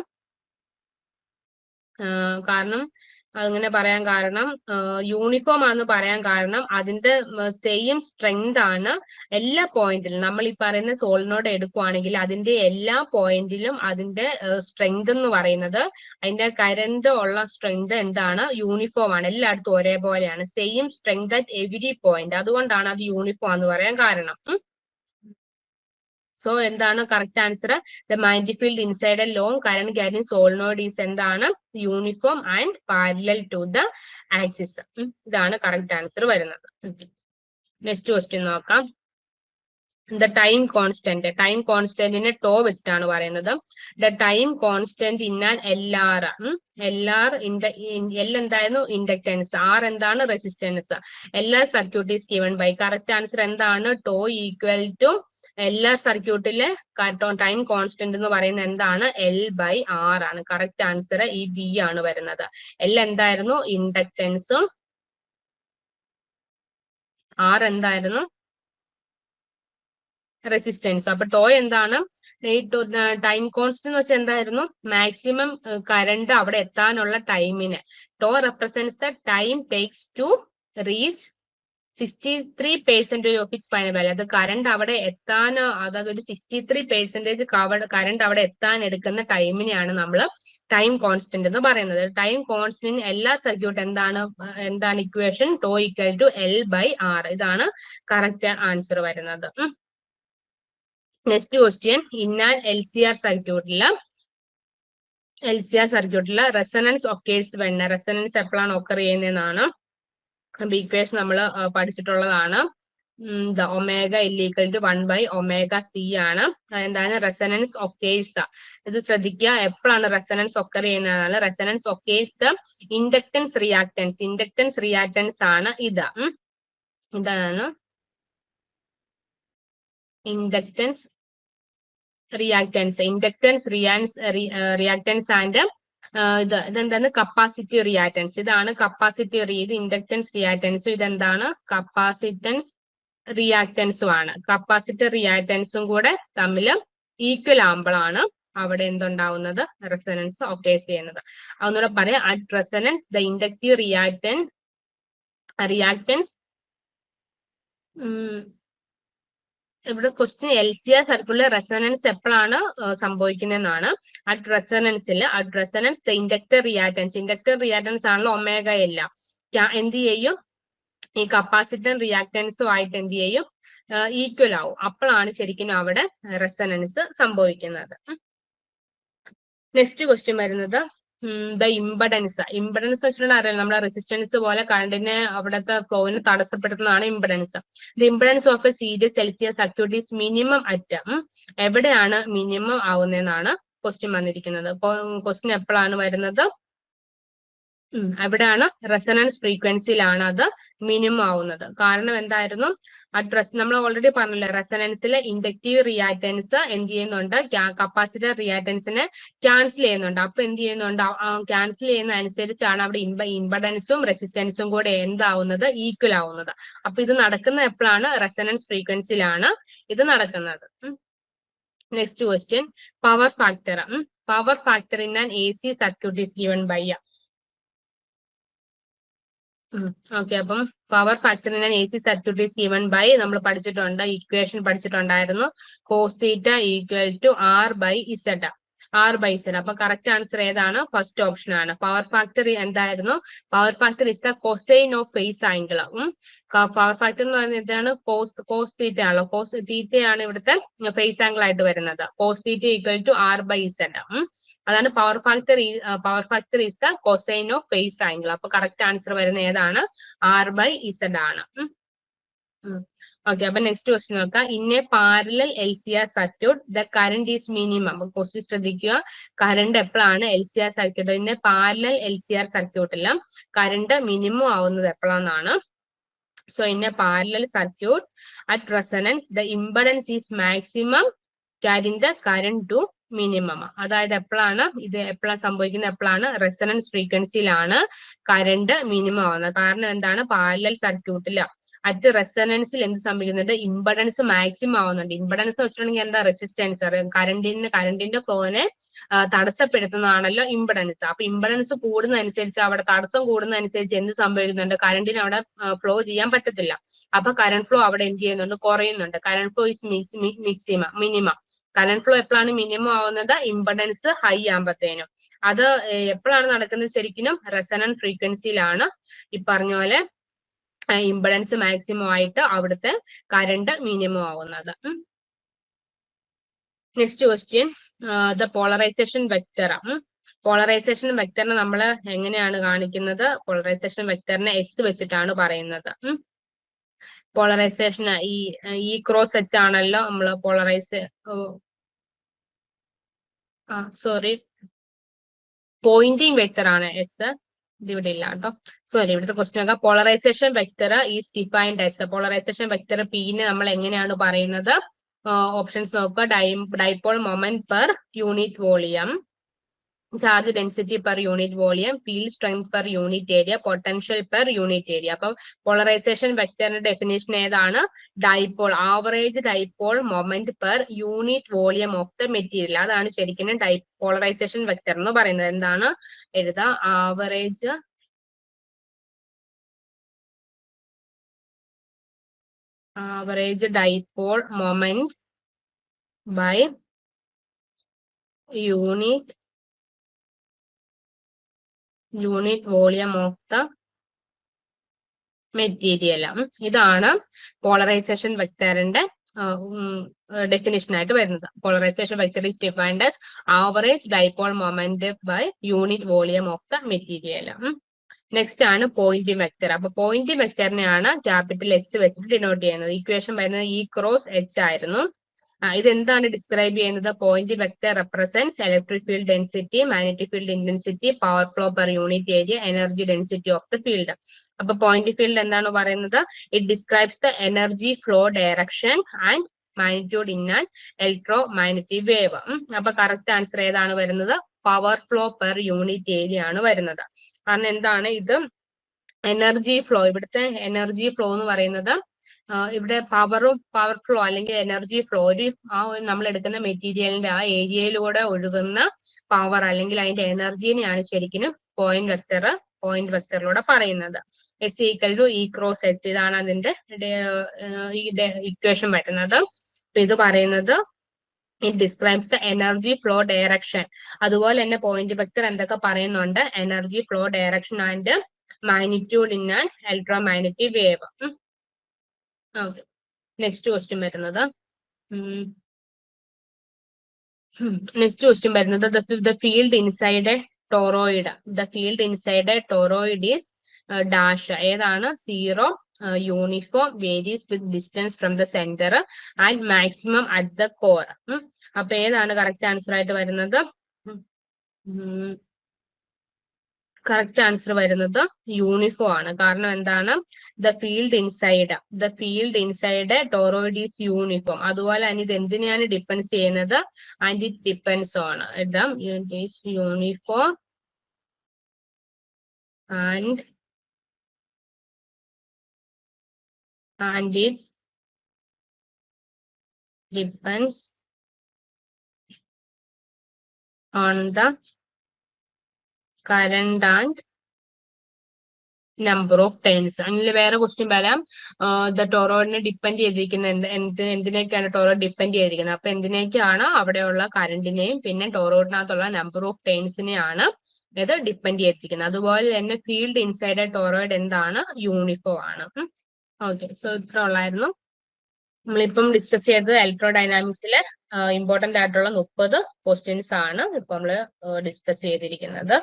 കാരണം അങ്ങനെ പറയാൻ കാരണം യൂണിഫോം ആണെന്ന് പറയാൻ കാരണം അതിന്റെ സെയിം സ്ട്രെങ്ത് ആണ് എല്ലാ പോയിന്റിലും. നമ്മൾ ഈ പറയുന്ന സോളിനോഡ് എടുക്കുവാണെങ്കിൽ അതിന്റെ എല്ലാ പോയിന്റിലും അതിന്റെ സ്ട്രെങ്ത് എന്ന് പറയുന്നത്, അതിന്റെ കറന്റ് ഉള്ള സ്ട്രെങ്ത് എന്താണ്? യൂണിഫോം ആണ്, എല്ലായിടത്തും ഒരേപോലെയാണ്, same strength at every point. അതുകൊണ്ടാണ് അത് യൂണിഫോം എന്ന് പറയാൻ കാരണം. സോ എന്താണ് correct answer? The magnetic field inside a long current carrying solenoid is എന്താണ്? Uniform and parallel to the axis. ഇതാണ് കറക്റ്റ് ആൻസർ വരുന്നത്. നെക്സ്റ്റ് ക്വസ്റ്റ്യൻ നോക്കാം. ദ ടൈം കോൺസ്റ്റന്റിനെ ടോ വെച്ചിട്ടാണ് പറയുന്നത്. The time constant in an LR. L എന്തായിരുന്നു? Inductance. R എന്താണ്? Resistance. LR circuit is given by. Correct answer എന്താണ്? ടോ ഈക്വൽ ടു LR സർക്യൂട്ടിലെ ടൈം കോൺസ്റ്റന്റ് എന്ന് പറയുന്നത് എന്താണ്? L/R ആണ്. കറക്റ്റ് ആൻസർ ഈ ബി ആണ് വരുന്നത്. L എന്തായിരുന്നു? ഇൻഡക്ടൻസും, R എന്തായിരുന്നു? റെസിസ്റ്റൻസ്. അപ്പൊ ടോ എന്താണ്? ഈ ടൈം കോൺസ്റ്റന്റ് എന്ന് വെച്ചാൽ എന്തായിരുന്നു? മാക്സിമം കറണ്ട് അവിടെ എത്താനുള്ള ടൈമിന്. Tau represents the time takes to reach 63% of its final value. അത് കറണ്ട് അവിടെ എത്താൻ, അതായത് ഒരു 63% കറണ്ട് അവിടെ എത്താൻ എടുക്കുന്ന ടൈമിനെയാണ് നമ്മൾ ടൈം കോൺസ്റ്റന്റ് എന്ന് പറയുന്നത്. ടൈം കോൺസ്റ്റന്റ് എല്ലാ സർക്യൂട്ട് എന്താണ് equation? Tau equal to L/R. ഇതാണ് കറക്റ്റ് ആൻസർ വരുന്നത്. നെക്സ്റ്റ് ക്വസ്റ്റ്യൻ, ഇന്നാൽ LCR സർക്യൂട്ടില് റെസണൻസ് ഒക്കേഴ്സ് വെൻ, റെസണൻസ് എപ്പോഴാണ് ഒക്കർ ചെയ്യുന്നതെന്നാണ്. ഇക്വേഷൻ നമ്മൾ പഠിച്ചിട്ടുള്ളതാണ്. ഒമേഗ L = 1/ωc ആണ്. എന്താണ്? Resonance occurs. ഇത് ശ്രദ്ധിക്കുക, എപ്പോഴാണ് റെസണൻസ് ഒക്കർ ചെയ്യുന്നതാണ്. Resonance occurs the inductance reactance ആണ് ഇത്. ഇതാണ് ഇൻഡക്ടൻസ് റിയാക്ടൻസ് ആൻഡ് ഇതെന്താണ്? Capacity reactance. ഇതാണ് കപ്പാസിറ്റി ഇത് ഇൻഡക്ടൻസ് റിയാക്ടൻസും ഇതെന്താണ്? കപ്പാസിറ്റൻസ് റിയാക്ടൻസും ആണ്. കപ്പാസിറ്റർ റിയാക്ടൻസും കൂടെ തമ്മിൽ ഈക്വൽ ആകുമ്പോഴാണ് അവിടെ എന്തുണ്ടാവുന്നത്? റെസൊണൻസ് ഒക്കേഴ്സ് ചെയ്യുന്നത്. അതൊന്നുകൂടെ പറയാം. At resonance the inductive reactance ഇവിടെ ക്വസ്റ്റ്യൻ LCR സർക്യൂട്ടിലെ റെസൊണൻസ് എപ്പോഴാണ് സംഭവിക്കുന്നതെന്നാണ്. At resonance the inductor reactance ആണല്ലോ ഒമേഗ L. എന്ത് ചെയ്യും? ഈ കപ്പാസിറ്റർ റിയാക്ടൻസും ആയിട്ട് എന്ത് ചെയ്യും? ഈക്വൽ ആവും. അപ്പോഴാണ് ശരിക്കും അവിടെ റെസൊണൻസ് സംഭവിക്കുന്നത്. നെക്സ്റ്റ് ക്വസ്റ്റ്യൻ വരുന്നത് ദ ഇംപെഡൻസ് വെച്ചിട്ടുണ്ടെങ്കിൽ അറിയാം, നമ്മുടെ റെസിസ്റ്റൻസ് പോലെ കറണ്ടിനെ അവിടുത്തെ ഫ്ലോവിനെ തടസ്സപ്പെടുത്തുന്നതാണ് impedance. The impedance of a series LCR circuit is minimum at. എവിടെയാണ് മിനിമം ആവുന്നതെന്നാണ് ക്വസ്റ്റ്യൻ വന്നിരിക്കുന്നത്. ക്വസ്റ്റ്യൻ എപ്പോഴാണ് വരുന്നത്? അവിടെയാണ് റെസൊണൻസ് ഫ്രീക്വൻസിയിലാണ് അത് മിനിമം ആവുന്നത്. കാരണം എന്തായിരുന്നു? നമ്മൾ ഓൾറെഡി പറഞ്ഞില്ലേ, റെസൊണൻസിലെ ഇൻഡക്റ്റീവ് റിയാക്ടൻസ് എന്ത് ചെയ്യുന്നുണ്ട്? കപ്പാസിറ്റർ റിയാക്ടൻസിനെ ക്യാൻസൽ ചെയ്യുന്നുണ്ട്. അപ്പൊ എന്ത് ചെയ്യുന്നുണ്ട്? ക്യാൻസൽ ചെയ്യുന്ന അനുസരിച്ചാണ് അവിടെ ഇംപെഡൻസും റെസിസ്റ്റൻസും കൂടെ എന്താവുന്നത്? ഈക്വൽ ആവുന്നത്. അപ്പൊ ഇത് നടക്കുന്ന എപ്പോഴാണ്? റെസൊണൻസ് ഫ്രീക്വൻസിയിലാണ് ഇത് നടക്കുന്നത്. Next question, power factor in an AC circuit is given by. Okay, അപ്പം power factor in an AC circuit is given by നമ്മൾ പഠിച്ചിട്ടുണ്ട്, ഇക്വേഷൻ പഠിച്ചിട്ടുണ്ടായിരുന്നു. cos θ = R/Z. അപ്പൊ കറക്റ്റ് ആൻസർ ഏതാണ്? ഫസ്റ്റ് ഓപ്ഷൻ ആണ്. പവർ ഫാക്ടർ എന്തായിരുന്നു? Power factor is the cosine of phase angle. Power factor എന്ന് പറയുന്നത് എന്താണ്? കോസ് തീറ്റ ആണല്ലോ. കോസ് തീറ്റയാണ് ഇവിടുത്തെ ഫേസ് ആംഗിൾ ആയിട്ട് വരുന്നത്. cos θ = R/Z. അതാണ് power factor is the cosine of phase angle. അപ്പൊ കറക്റ്റ് ആൻസർ വരുന്ന ഏതാണ്? R/Z ആണ്. ഓക്കെ, അപ്പൊ നെക്സ്റ്റ് ക്വസ്റ്റ്യൻ നോക്കാം. In A parallel LCR circuit the current is minimum. Question ശ്രദ്ധിക്കുക, കറണ്ട് എപ്പോഴാണ് LCR circuit? In A parallel LCR സർക്യൂട്ടിൽ current minimum ആവുന്നത് എപ്പോഴാണെന്നാണ്. So in a parallel circuit at resonance the impedance is maximum carrying the current to minimum. അതായത് എപ്പോഴാണ് ഇത് സംഭവിക്കുന്നത്? എപ്പോഴാണ്? Resonance ഫ്രീക്വൻസിയിലാണ് current minimum ആവുന്നത്. കാരണം എന്താണ്? പാരലൽ സർക്യൂട്ടില് അറ്റ് റെസൊണൻസിൽ എന്ത് സംഭവിക്കുന്നുണ്ട്? ഇംപെഡൻസ് മാക്സിമം ആവുന്നുണ്ട്. ഇംപെഡൻസ് വെച്ചിട്ടുണ്ടെങ്കിൽ എന്താ? റെസിസ്റ്റൻസ്. കറണ്ടിന്റെ ഫ്ലോനെ തടസ്സപ്പെടുത്തുന്നതാണല്ലോ ഇംപെഡൻസ്. അപ്പൊ ഇംപെഡൻസ് കൂടുന്നതനുസരിച്ച്, അവിടെ തടസ്സം കൂടുന്നതനുസരിച്ച് എന്ത് സംഭവിക്കുന്നുണ്ട്? കറണ്ടിന് അവിടെ ഫ്ലോ ചെയ്യാൻ പറ്റത്തില്ല. അപ്പൊ കറണ്ട് ഫ്ലോ അവിടെ എന്ത് ചെയ്യുന്നുണ്ട്? കുറയുന്നുണ്ട്. Current flow is minimum. Current flow എപ്പോഴാണ് മിനിമം ആവുന്നത്? ഇംപെഡൻസ് ഹൈ ആകുമ്പോഴത്തേനും. അത് എപ്പോഴാണ് നടക്കുന്നത്? ശരിക്കും റെസൊണൻസ് ഫ്രീക്വൻസിയിലാണ് ഈ പറഞ്ഞ പോലെ ഇംപെഡൻസ് മാക്സിമം ആയിട്ട് അവിടുത്തെ കറണ്ട് മിനിമം ആവുന്നത്. Next question, the polarization vector. Polarization വെക്ടറിനെ നമ്മൾ എങ്ങനെയാണ് കാണിക്കുന്നത്? പോളറൈസേഷൻ വെക്ടറിനെ S വെച്ചിട്ടാണ് പറയുന്നത്. പോളറൈസേഷൻ ഈ ക്രോസ് H ആണല്ലോ നമ്മൾ പോയിന്റിംഗ് വെക്ടർ ആണ് S. ഇവിടെ ഇല്ല കേട്ടോ, സോറി. ഇവിടുത്തെ ക്വസ്റ്റ്യൻ നോക്കാം. Polarization vector is defined as. Polarization vector P-നെ നമ്മൾ എങ്ങനെയാണ് പറയുന്നത്? ഓപ്ഷൻസ് നോക്കുക. Dipole moment per unit volume, charge density per unit volume, field strength per unit area, potential per unit area. അപ്പം പോളറൈസേഷൻ വെക്ടറിന്റെ ഡെഫിനേഷൻ ഏതാണ്? Dipole, average dipole moment per unit volume of the material. അതാണ് ശരിക്കും polarization vector എന്ന് പറയുന്നത്. എന്താണ് എഴുതാ? Average average dipole moment by unit volume of the material. ഇതാണ് പോളറൈസേഷൻ വെക്ടറിന്റെ ഡെഫിനിഷൻ ആയിട്ട് വരുന്നത്. Polarisation vector is defined as average dipole moment by unit volume of the material. Next ആണ് പോയിന്റിംഗ് വെക്ടർ. അപ്പൊ പോയിന്റിംഗ് വെക്ടറിനെയാണ് ക്യാപിറ്റൽ എസ് വെച്ചിട്ട് denote ചെയ്യുന്നത്. Equation വരുന്നത് ഇ ക്രോസ് എച്ച് ആയിരുന്നു. ഇതെന്താണ് ഡിസ്ക്രൈബ് ചെയ്യുന്നത്? Point vector represents electric field density, magnetic field intensity, power flow per unit area, energy density of the field. അപ്പൊ പോയിന്റ് ഫീൽഡ് എന്താണ് പറയുന്നത്? It describes the energy flow direction and magnitude in an electromagnetic wave. അപ്പൊ correct answer ഏതാണ് വരുന്നത്? Power flow per unit area ആണ് വരുന്നത്. കാരണം എന്താണ് ഇത്? എനർജി ഫ്ലോ, ഇവിടുത്തെ എനർജി ഫ്ലോ എന്ന് പറയുന്നത് ഇവിടെ പവർ ഫ്ലോ അല്ലെങ്കിൽ എനർജി ഫ്ലോ ഒരു നമ്മൾ എടുക്കുന്ന മെറ്റീരിയലിന്റെ ആ ഏരിയയിലൂടെ ഒഴുകുന്ന പവർ അല്ലെങ്കിൽ അതിന്റെ എനർജീനെയാണ് ശരിക്കും പോയിന്റ് വെക്ടറിലൂടെ പറയുന്നത്. S equal to E cross H, ഇതാണ് അതിന്റെ ഇക്വേഷൻ വരുന്നത്. ഇത് പറയുന്നത് it describes the energy flow direction. അതുപോലെ തന്നെ പോയിന്റ് വെക്ടർ എന്തൊക്കെ പറയുന്നുണ്ട്? Energy flow direction and magnitude in an electromagnetic wave. Okay, next question വരുന്നത് the field inside a toroid. The field inside a toroid is dash. ഏതാണ്? Zero, uniform, varies with distance from the centre and maximum at the core. അപ്പൊ ഏതാണ് correct answer ആയിട്ട് വരുന്നത്? Correct answer വരുന്നത് uniform ആണ്. കാരണം എന്താണ്? The field inside toroid is uniform. അതുപോലെ തന്നെ ഇത് എന്തിനെയാണ് ഡിപ്പെൻസ് ചെയ്യുന്നത്? And it depends on uniform and its depends on the current and number of turns. അതിൽ വേറെ ക്വസ്റ്റ്യൻ വരാം. ദ ടോറോയിഡിനെ ഡിപ്പെൻഡ് ചെയ്തിരിക്കുന്ന എന്തിനേക്കാണ് ടോറോയിഡ് ഡിപ്പെൻഡ് ചെയ്തിരിക്കുന്നത്? അപ്പൊ എന്തിനേക്കാണ്? അവിടെയുള്ള കറണ്ടിനെയും പിന്നെ ടോറോയിഡിനകത്തുള്ള നമ്പർ ഓഫ് ടേൺസിനെയാണ് ഇത് ഡിപ്പെൻഡ് ചെയ്തിരിക്കുന്നത്. അതുപോലെ തന്നെ ഫീൽഡ് ഇൻസൈഡ് ടോറോയിഡ് എന്താണ്? യൂണിഫോം ആണ്. ഓക്കെ, സോ ഇത്ര ഉള്ളായിരുന്നു. നമ്മളിപ്പം ഡിസ്കസ് ചെയ്തത് ഇലക്ട്രോഡൈനാമിക്സിലെ ഇമ്പോർട്ടന്റ് ആയിട്ടുള്ള 30 ക്വസ്റ്റ്യൻസ് ആണ് ഇപ്പൊ നമ്മൾ ഡിസ്കസ് ചെയ്തിരിക്കുന്നത്.